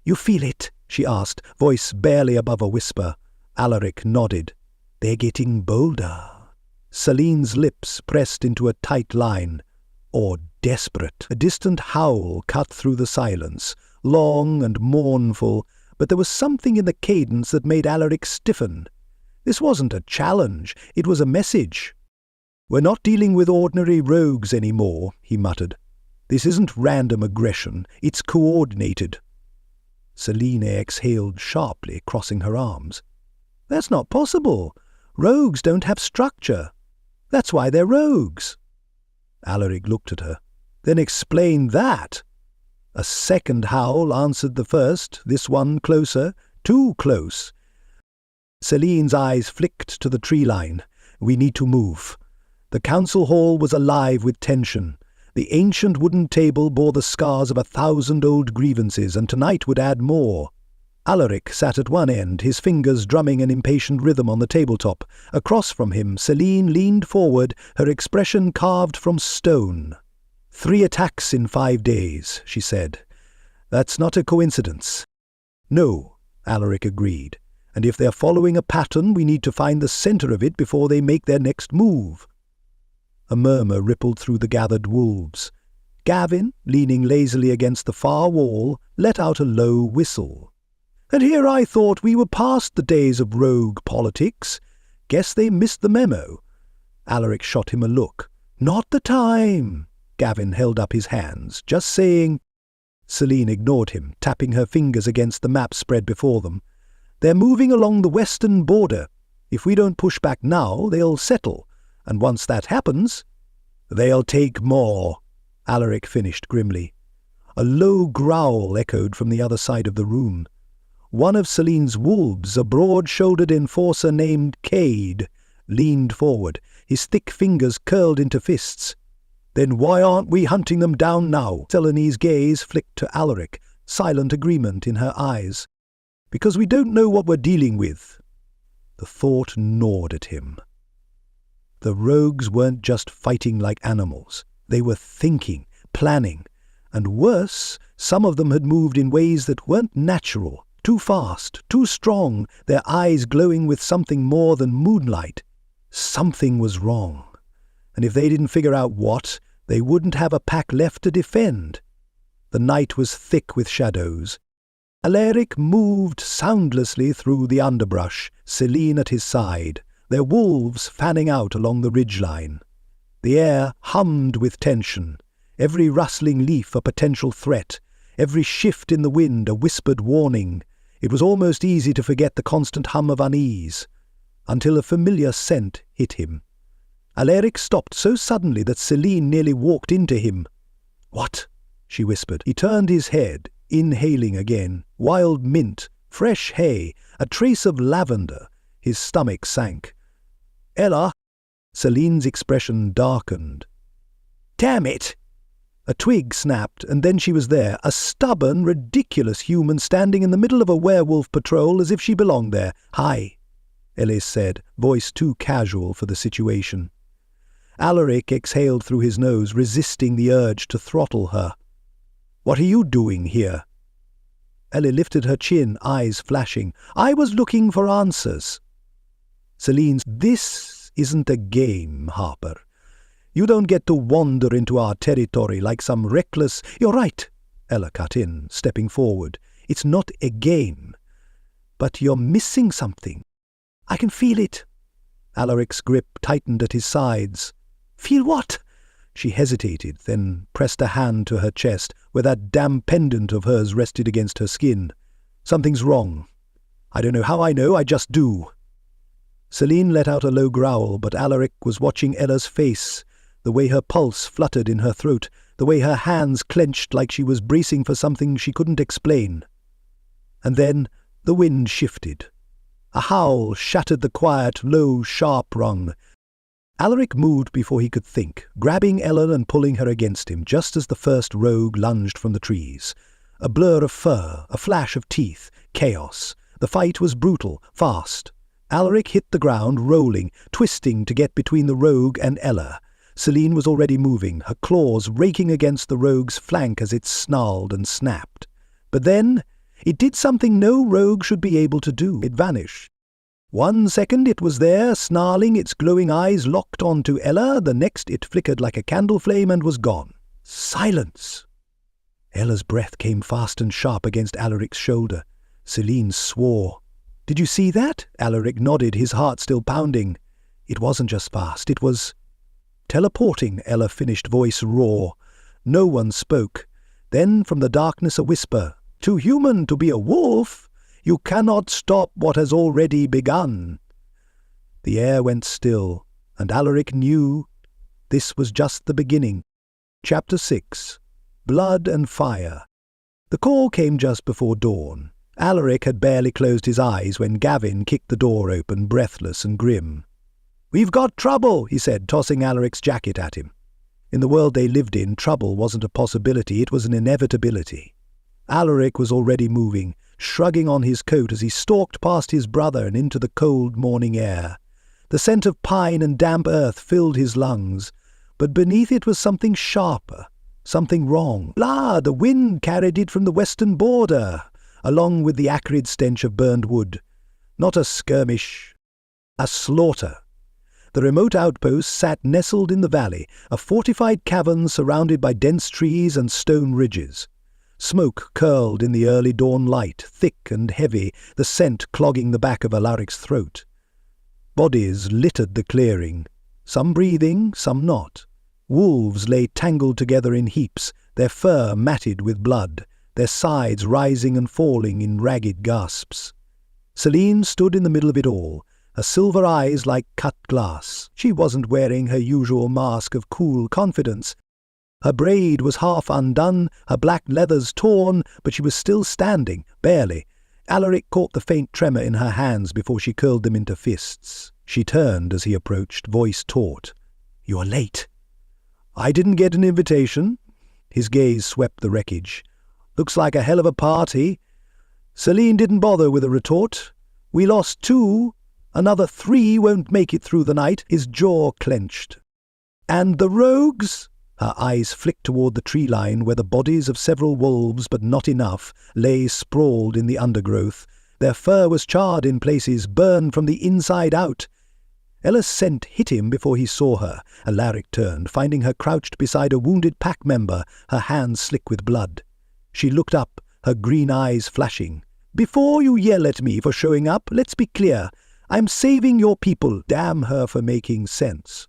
"You feel it?" she asked, voice barely above a whisper. Aleric nodded. "They're getting bolder." Celine's lips pressed into a tight line. "Or desperate." A distant howl cut through the silence, long and mournful, but there was something in the cadence that made Aleric stiffen. This wasn't a challenge, it was a message. "We're not dealing with ordinary rogues anymore," he muttered. "This isn't random aggression, it's coordinated." Celine exhaled sharply, crossing her arms. "That's not possible. Rogues don't have structure. That's why they're rogues." Aleric looked at her. "Then explain that." A second howl answered the first, this one closer, too close. Celine's eyes flicked to the tree line. "We need to move." The council hall was alive with tension. The ancient wooden table bore the scars of 1,000 old grievances, and tonight would add more. Aleric sat at one end, his fingers drumming an impatient rhythm on the tabletop. Across from him, Celine leaned forward, her expression carved from stone. 3 attacks in 5 days, she said. "That's not a coincidence." "No," Aleric agreed. "And if they're following a pattern, we need to find the center of it before they make their next move." A murmur rippled through the gathered wolves. Gavin, leaning lazily against the far wall, let out a low whistle. "And here I thought we were past the days of rogue politics. Guess they missed the memo." Aleric shot him a look. "Not the time." Gavin held up his hands, just saying. Celine ignored him, tapping her fingers against the map spread before them. "They're moving along the western border. If we don't push back now, they'll settle. And once that happens—" "They'll take more," Aleric finished grimly. A low growl echoed from the other side of the room. One of Celine's wolves, a broad-shouldered enforcer named Cade, leaned forward, his thick fingers curled into fists. "Then why aren't we hunting them down now?" Celine's gaze flicked to Aleric, silent agreement in her eyes. "Because we don't know what we're dealing with." The thought gnawed at him. The rogues weren't just fighting like animals. They were thinking, planning, and worse, some of them had moved in ways that weren't natural, too fast, too strong, their eyes glowing with something more than moonlight. Something was wrong, and if they didn't figure out what, they wouldn't have a pack left to defend. The night was thick with shadows. Aleric moved soundlessly through the underbrush, Celine at his side, their wolves fanning out along the ridgeline. The air hummed with tension, every rustling leaf a potential threat, every shift in the wind a whispered warning. It was almost easy to forget the constant hum of unease, until a familiar scent hit him. Aleric stopped so suddenly that Celine nearly walked into him. "What?" she whispered. He turned his head, inhaling again. Wild mint, fresh hay, a trace of lavender. His stomach sank. "Ella!" Celine's expression darkened. "Damn it!" A twig snapped, and then she was there, a stubborn, ridiculous human standing in the middle of a werewolf patrol as if she belonged there. "Hi," Ellis said, voice too casual for the situation. Aleric exhaled through his nose, resisting the urge to throttle her. "What are you doing here?" Ellie lifted her chin, eyes flashing. "I was looking for answers." Celine's, "This isn't a game, Harper. You don't get to wander into our territory like some reckless—" "You're right," Ella cut in, stepping forward. "It's not a game. But you're missing something. I can feel it." Alaric's grip tightened at his sides. "Feel what?" She hesitated, then pressed a hand to her chest, where that damn pendant of hers rested against her skin. "Something's wrong. I don't know how I know, I just do." Celine let out a low growl, but Aleric was watching Ella's face, the way her pulse fluttered in her throat, the way her hands clenched like she was bracing for something she couldn't explain. And then the wind shifted. A howl shattered the quiet, low, sharp rung. Aleric moved before he could think, grabbing Ella and pulling her against him, just as the first rogue lunged from the trees. A blur of fur, a flash of teeth, chaos. The fight was brutal, fast. Aleric hit the ground, rolling, twisting to get between the rogue and Ella. Celine was already moving, her claws raking against the rogue's flank as it snarled and snapped. But then, it did something no rogue should be able to do. It vanished. 1 second it was there, snarling, its glowing eyes locked onto Ella. The next it flickered like a candle flame and was gone. Silence! Ella's breath came fast and sharp against Alaric's shoulder. Celine swore. "Did you see that?" Aleric nodded, his heart still pounding. "It wasn't just fast, it was—" "Teleporting," Ella finished, voice raw. No one spoke. Then from the darkness a whisper. "Too human to be a wolf? You cannot stop what has already begun." The air went still, and Aleric knew this was just the beginning. Chapter 6. Blood and Fire. The call came just before dawn. Aleric had barely closed his eyes when Gavin kicked the door open, breathless and grim. "We've got trouble," he said, tossing Alaric's jacket at him. In the world they lived in, trouble wasn't a possibility, it was an inevitability. Aleric was already moving, shrugging on his coat as he stalked past his brother and into the cold morning air. The scent of pine and damp earth filled his lungs, but beneath it was something sharper, something wrong. Blah! The wind carried it from the western border, along with the acrid stench of burned wood. Not a skirmish, a slaughter. The remote outpost sat nestled in the valley, a fortified cavern surrounded by dense trees and stone ridges. Smoke curled in the early dawn light, thick and heavy, the scent clogging the back of Alaric's throat. Bodies littered the clearing, some breathing, some not. Wolves lay tangled together in heaps, their fur matted with blood, their sides rising and falling in ragged gasps. Celine stood in the middle of it all, her silver eyes like cut glass. She wasn't wearing her usual mask of cool confidence. Her braid was half undone, her black leathers torn, but she was still standing, barely. Aleric caught the faint tremor in her hands before she curled them into fists. She turned as he approached, voice taut. "You're late." "I didn't get an invitation." His gaze swept the wreckage. "Looks like a hell of a party." Celine didn't bother with a retort. "We lost 2. Another 3 won't make it through the night." His jaw clenched. "And the rogues?" Her eyes flicked toward the tree line where the bodies of several wolves, but not enough, lay sprawled in the undergrowth. Their fur was charred in places, burned from the inside out. Ella's scent hit him before he saw her. Aleric turned, finding her crouched beside a wounded pack member, her hands slick with blood. She looked up, her green eyes flashing. "Before you yell at me for showing up, let's be clear. I'm saving your people." Damn her for making sense.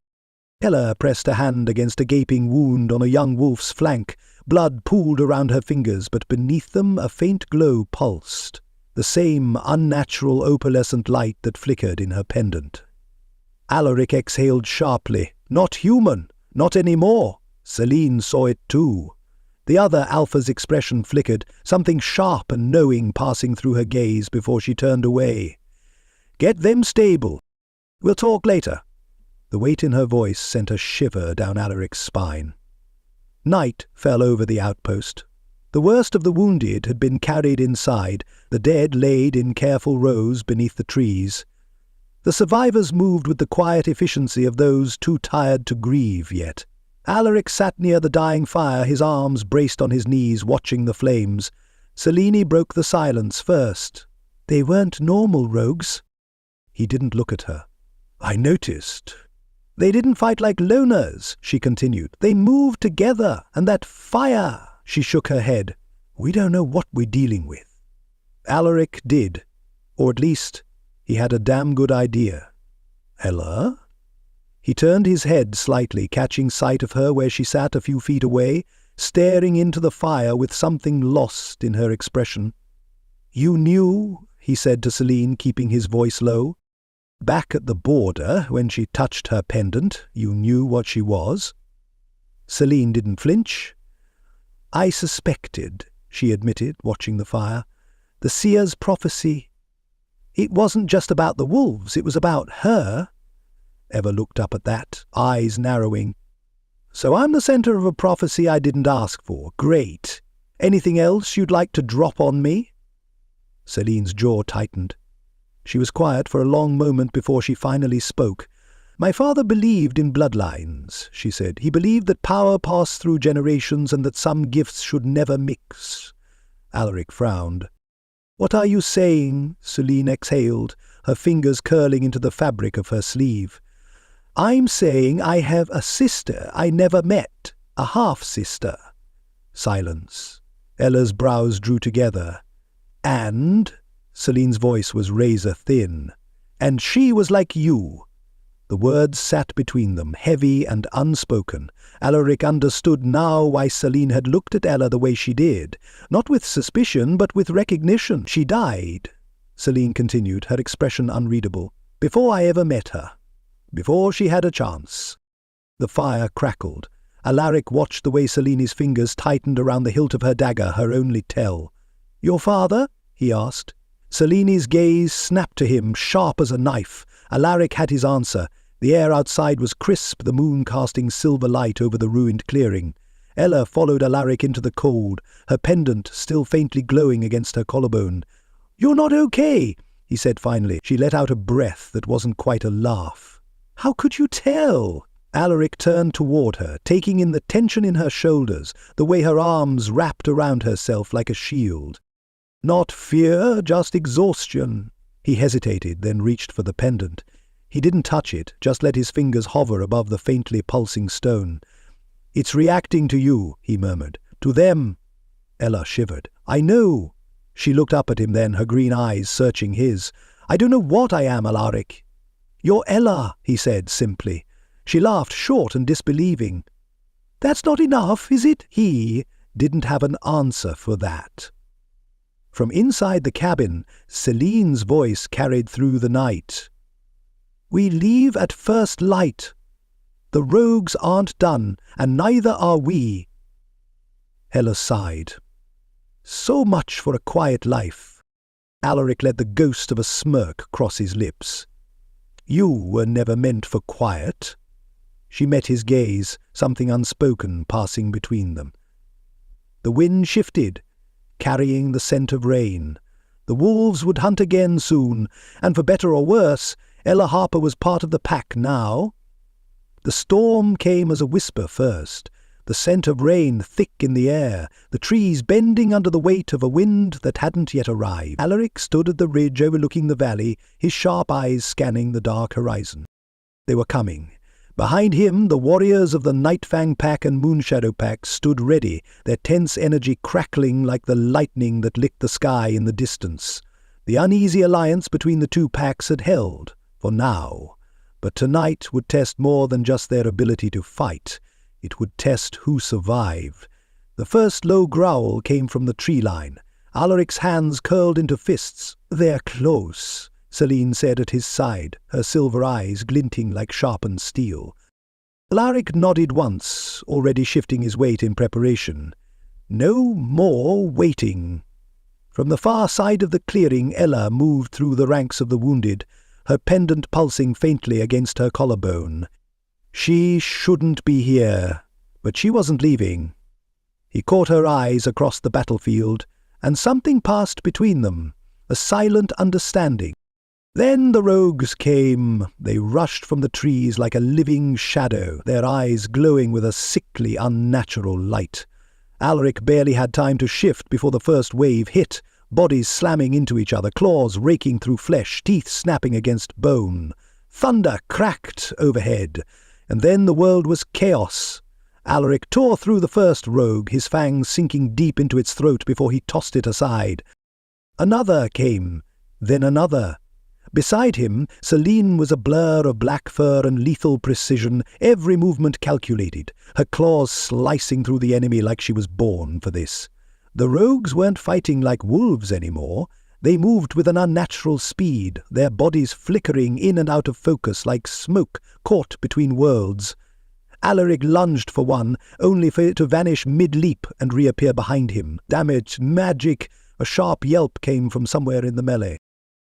Ella pressed a hand against a gaping wound on a young wolf's flank. Blood pooled around her fingers, but beneath them a faint glow pulsed, the same unnatural opalescent light that flickered in her pendant. Aleric exhaled sharply. "Not human. Not anymore." Celine saw it too. The other alpha's expression flickered, something sharp and knowing passing through her gaze before she turned away. "Get them stable. We'll talk later." The weight in her voice sent a shiver down Aleric's spine. Night fell over the outpost. The worst of the wounded had been carried inside, the dead laid in careful rows beneath the trees. The survivors moved with the quiet efficiency of those too tired to grieve yet. Aleric sat near the dying fire, his arms braced on his knees, watching the flames. Celine broke the silence first. "They weren't normal rogues." He didn't look at her. "I noticed." "They didn't fight like loners," she continued. "They moved together, and that fire." She shook her head. "We don't know what we're dealing with." Aleric did, or at least he had a damn good idea. "Ella?" He turned his head slightly, catching sight of her where she sat a few feet away, staring into the fire with something lost in her expression. "You knew," he said to Celine, keeping his voice low. "Back at the border, when she touched her pendant, you knew what she was." Celine didn't flinch. "I suspected," she admitted, watching the fire. "The seer's prophecy. It wasn't just about the wolves, it was about her." Eva looked up at that, eyes narrowing. "So I'm the center of a prophecy I didn't ask for. Great. Anything else you'd like to drop on me?" Celine's jaw tightened. She was quiet for a long moment before she finally spoke. "My father believed in bloodlines," she said. "He believed that power passed through generations and that some gifts should never mix." Aleric frowned. "What are you saying?" Celine exhaled, her fingers curling into the fabric of her sleeve. "I'm saying I have a sister I never met, a half-sister." Silence. Ella's brows drew together. "And," Celine's voice was razor-thin, "and she was like you." The words sat between them, heavy and unspoken. Aleric understood now why Celine had looked at Ella the way she did, not with suspicion, but with recognition. "She died," Celine continued, her expression unreadable, "before I ever met her. Before she had a chance." The fire crackled. Aleric watched the way Celine's fingers tightened around the hilt of her dagger, her only tell. "Your father?" he asked. Celine's gaze snapped to him, sharp as a knife. Aleric had his answer. The air outside was crisp, the moon casting silver light over the ruined clearing. Ella followed Aleric into the cold, her pendant still faintly glowing against her collarbone. "You're not okay," he said finally. She let out a breath that wasn't quite a laugh. "How could you tell?" Aleric turned toward her, taking in the tension in her shoulders, the way her arms wrapped around herself like a shield. "Not fear, just exhaustion." He hesitated, then reached for the pendant. He didn't touch it, just let his fingers hover above the faintly pulsing stone. "It's reacting to you," he murmured. "To them." Ella shivered. "I know." She looked up at him then, her green eyes searching his. "I don't know what I am, Aleric." "You're Ella," he said simply. She laughed, short and disbelieving. "That's not enough, is it?" He didn't have an answer for that. From inside the cabin, Celine's voice carried through the night. "We leave at first light. The rogues aren't done, and neither are we." Ella sighed. "So much for a quiet life." Aleric let the ghost of a smirk cross his lips. "You were never meant for quiet." She met his gaze, something unspoken passing between them. The wind shifted, carrying the scent of rain. The wolves would hunt again soon, and for better or worse, Ella Harper was part of the pack now. The storm came as a whisper first, the scent of rain thick in the air, the trees bending under the weight of a wind that hadn't yet arrived. Aleric stood at the ridge overlooking the valley, his sharp eyes scanning the dark horizon. They were coming. Behind him, the warriors of the Nightfang pack and Moonshadow pack stood ready, their tense energy crackling like the lightning that licked the sky in the distance. The uneasy alliance between the two packs had held, for now, but tonight would test more than just their ability to fight. It would test who survived. The first low growl came from the tree line. Aleric's hands curled into fists. "They're close," Celine said at his side, her silver eyes glinting like sharpened steel. Aleric nodded once, already shifting his weight in preparation. No more waiting. From the far side of the clearing, Ella moved through the ranks of the wounded, her pendant pulsing faintly against her collarbone. She shouldn't be here, but she wasn't leaving. He caught her eyes across the battlefield, and something passed between them, a silent understanding. Then the rogues came. They rushed from the trees like a living shadow, their eyes glowing with a sickly, unnatural light. Aleric barely had time to shift before the first wave hit, bodies slamming into each other, claws raking through flesh, teeth snapping against bone. Thunder cracked overhead, and then the world was chaos. Aleric tore through the first rogue, his fangs sinking deep into its throat before he tossed it aside. Another came, then another. Beside him, Celine was a blur of black fur and lethal precision, every movement calculated, her claws slicing through the enemy like she was born for this. The rogues weren't fighting like wolves anymore. They moved with an unnatural speed, their bodies flickering in and out of focus like smoke caught between worlds. Aleric lunged for one, only for it to vanish mid-leap and reappear behind him. Damaged magic! A sharp yelp came from somewhere in the melee.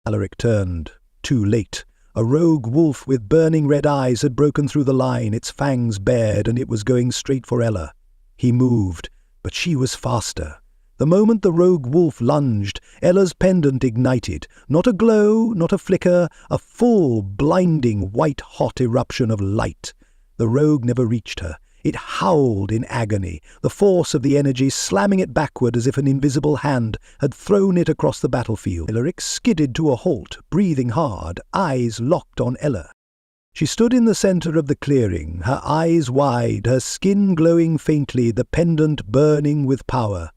Aleric turned. Too late. A rogue wolf with burning red eyes had broken through the line, its fangs bared, and it was going straight for Ella. He moved, but she was faster. The moment the rogue wolf lunged, Ella's pendant ignited. Not a glow, not a flicker, a full, blinding, white-hot eruption of light. The rogue never reached her. It howled in agony, the force of the energy slamming it backward as if an invisible hand had thrown it across the battlefield. Aleric skidded to a halt, breathing hard, eyes locked on Ella. She stood in the center of the clearing, her eyes wide, her skin glowing faintly, the pendant burning with power.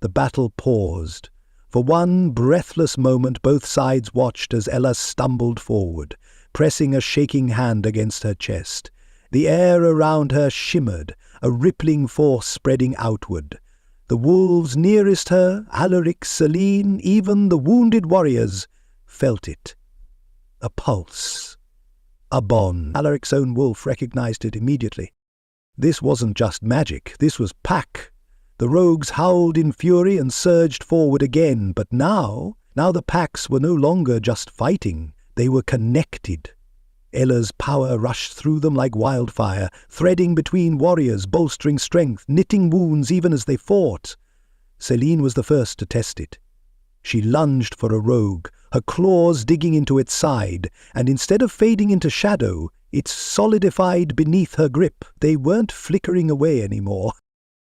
The battle paused. For one breathless moment both sides watched as Ella stumbled forward, pressing a shaking hand against her chest. The air around her shimmered, a rippling force spreading outward. The wolves nearest her, Aleric, Celine, even the wounded warriors, felt it. A pulse. A bond. Aleric's own wolf recognized it immediately. This wasn't just magic, this was pack. The rogues howled in fury and surged forward again, but now the packs were no longer just fighting, they were connected. Ella's power rushed through them like wildfire, threading between warriors, bolstering strength, knitting wounds even as they fought. Celine was the first to test it. She lunged for a rogue, her claws digging into its side, and instead of fading into shadow, it solidified beneath her grip. They weren't flickering away anymore.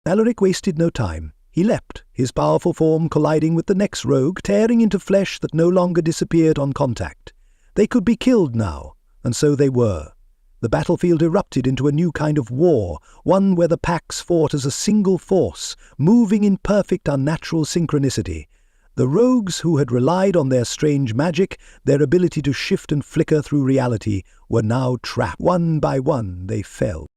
Aleric wasted no time. He leapt, his powerful form colliding with the next rogue, tearing into flesh that no longer disappeared on contact. They could be killed now. And so they were. The battlefield erupted into a new kind of war, one where the packs fought as a single force, moving in perfect unnatural synchronicity. The rogues who had relied on their strange magic, their ability to shift and flicker through reality, were now trapped. One by one they fell.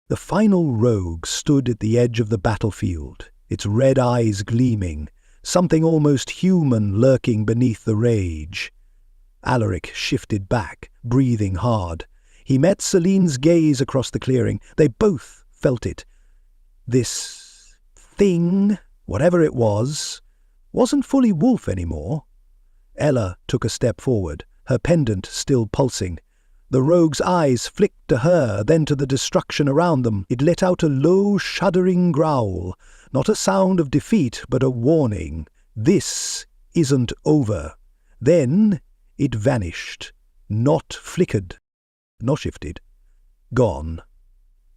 The final rogue stood at the edge of the battlefield, its red eyes gleaming, something almost human lurking beneath the rage. Aleric shifted back, breathing hard. He met Celine's gaze across the clearing. They both felt it. This thing, whatever it was, wasn't fully wolf anymore. Ella took a step forward, her pendant still pulsing. The rogue's eyes flicked to her, then to the destruction around them. It let out a low, shuddering growl, not a sound of defeat, but a warning. This isn't over. Then it vanished. not flickered, nor shifted. Gone.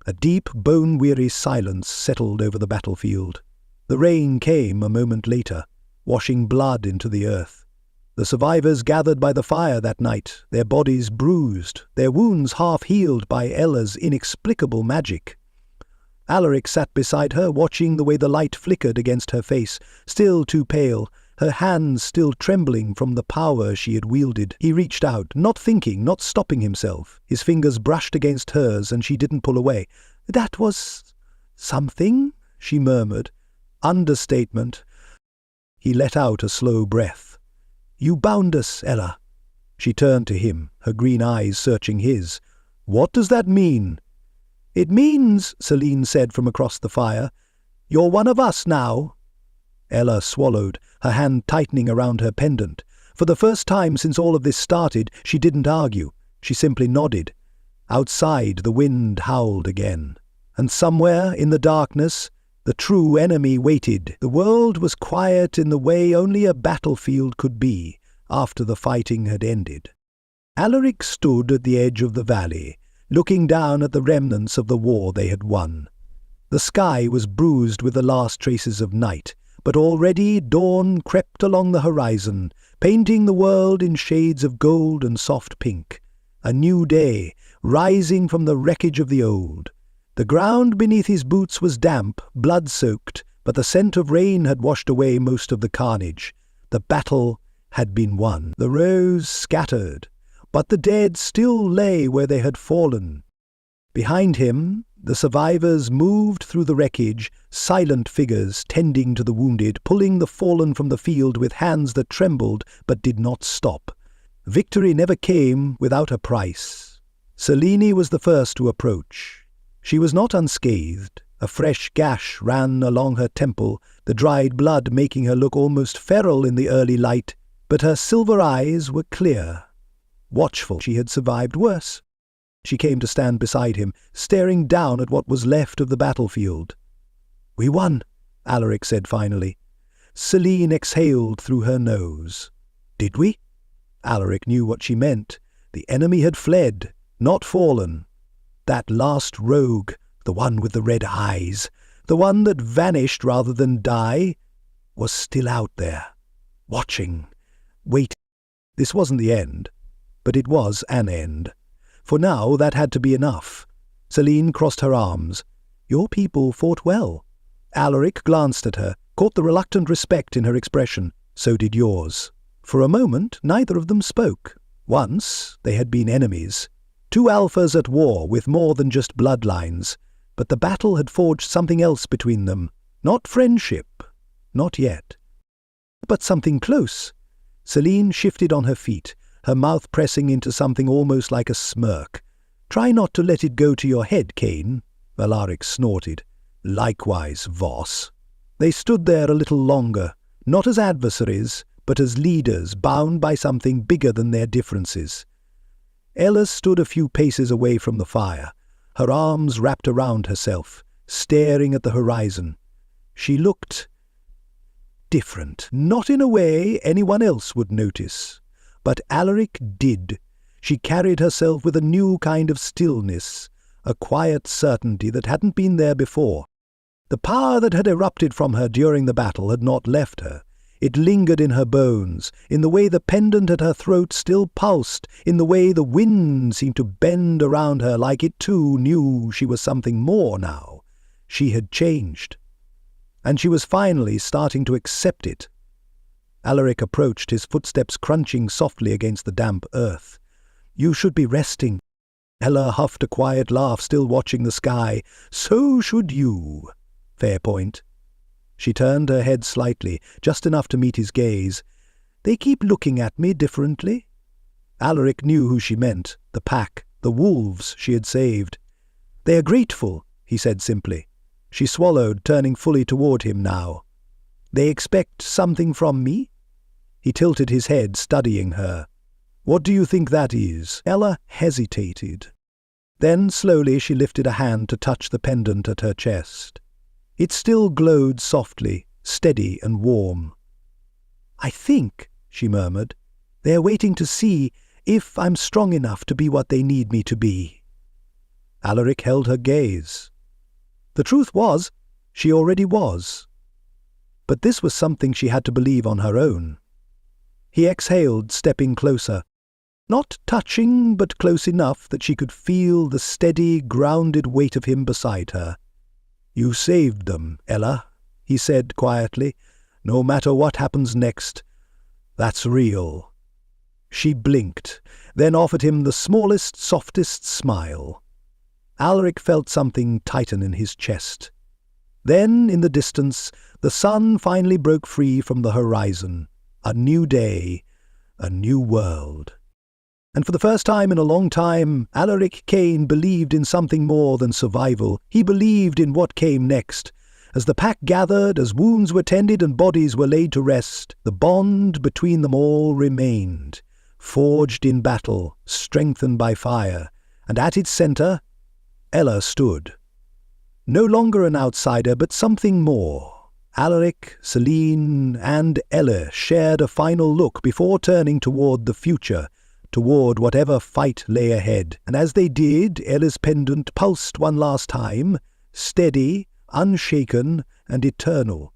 A deep, bone-weary silence settled over the battlefield. The rain came a moment later, washing blood into the earth. The survivors gathered by the fire that night, their bodies bruised, their wounds half-healed by Ella's inexplicable magic. Aleric sat beside her, watching the way the light flickered against her face, still too pale, her hands still trembling from the power she had wielded. He reached out, not thinking, not stopping himself. His fingers brushed against hers, and she didn't pull away. "That was something," she murmured. Understatement. He let out a slow breath. "You bound us, Ella." She turned to him, her green eyes searching his. "What does that mean?" "It means," Celine said from across the fire, "you're one of us now." Ella swallowed, her hand tightening around her pendant. For the first time since all of this started, she didn't argue. She simply nodded. Outside, the wind howled again. And somewhere in the darkness, the true enemy waited. The world was quiet in the way only a battlefield could be after the fighting had ended. Aleric stood at the edge of the valley, looking down at the remnants of the war they had won. The sky was bruised with the last traces of night, but already dawn crept along the horizon, painting the world in shades of gold and soft pink. A new day, rising from the wreckage of the old. The ground beneath his boots was damp, blood-soaked, but the scent of rain had washed away most of the carnage. The battle had been won. The rose scattered, but the dead still lay where they had fallen. Behind him, the survivors moved through the wreckage, silent figures tending to the wounded, pulling the fallen from the field with hands that trembled but did not stop. Victory never came without a price. Celine was the first to approach. She was not unscathed. A fresh gash ran along her temple, the dried blood making her look almost feral in the early light, but her silver eyes were clear. Watchful, she had survived worse. She came to stand beside him, staring down at what was left of the battlefield. "We won," Aleric said finally. Celine exhaled through her nose. "Did we?" Aleric knew what she meant. The enemy had fled, not fallen. That last rogue, the one with the red eyes, the one that vanished rather than die, was still out there, watching, waiting. This wasn't the end, but it was an end. For now that had to be enough. Celine crossed her arms. "Your people fought well." Aleric glanced at her, caught the reluctant respect in her expression. "So did yours." For a moment neither of them spoke. Once they had been enemies. Two alphas at war with more than just bloodlines. But the battle had forged something else between them. Not friendship. Not yet. But something close. Celine shifted on her feet, her mouth pressing into something almost like a smirk. "Try not to let it go to your head, Cain," Aleric snorted. "Likewise, Voss." They stood there a little longer, not as adversaries, but as leaders bound by something bigger than their differences. Ella stood a few paces away from the fire, her arms wrapped around herself, staring at the horizon. She looked different, not in a way anyone else would notice. But Aleric did. She carried herself with a new kind of stillness, a quiet certainty that hadn't been there before. The power that had erupted from her during the battle had not left her. It lingered in her bones, in the way the pendant at her throat still pulsed, in the way the wind seemed to bend around her like it too knew she was something more now. She had changed. And she was finally starting to accept it. Aleric approached, his footsteps crunching softly against the damp earth. "You should be resting." Ella huffed a quiet laugh, still watching the sky. "So should you." Fair point. She turned her head slightly, just enough to meet his gaze. "They keep looking at me differently." Aleric knew who she meant, the pack, the wolves she had saved. "They are grateful," he said simply. She swallowed, turning fully toward him now. "They expect something from me?" He tilted his head, studying her. "What do you think that is?" Ella hesitated. Then slowly she lifted a hand to touch the pendant at her chest. It still glowed softly, steady and warm. "I think," she murmured, "they are waiting to see if I'm strong enough to be what they need me to be." Aleric held her gaze. The truth was, she already was. But this was something she had to believe on her own. He exhaled, stepping closer. Not touching, but close enough that she could feel the steady, grounded weight of him beside her. "You saved them, Ella," he said quietly. "No matter what happens next, that's real." She blinked, then offered him the smallest, softest smile. Aleric felt something tighten in his chest. Then, in the distance, the sun finally broke free from the horizon. A new day, a new world. And for the first time in a long time, Aleric Kane believed in something more than survival. He believed in what came next. As the pack gathered, as wounds were tended and bodies were laid to rest, the bond between them all remained, forged in battle, strengthened by fire, and at its centre, Ella stood. No longer an outsider, but something more. Aleric, Celine, and Ella shared a final look before turning toward the future, toward whatever fight lay ahead, and as they did, Ella's pendant pulsed one last time, steady, unshaken, and eternal.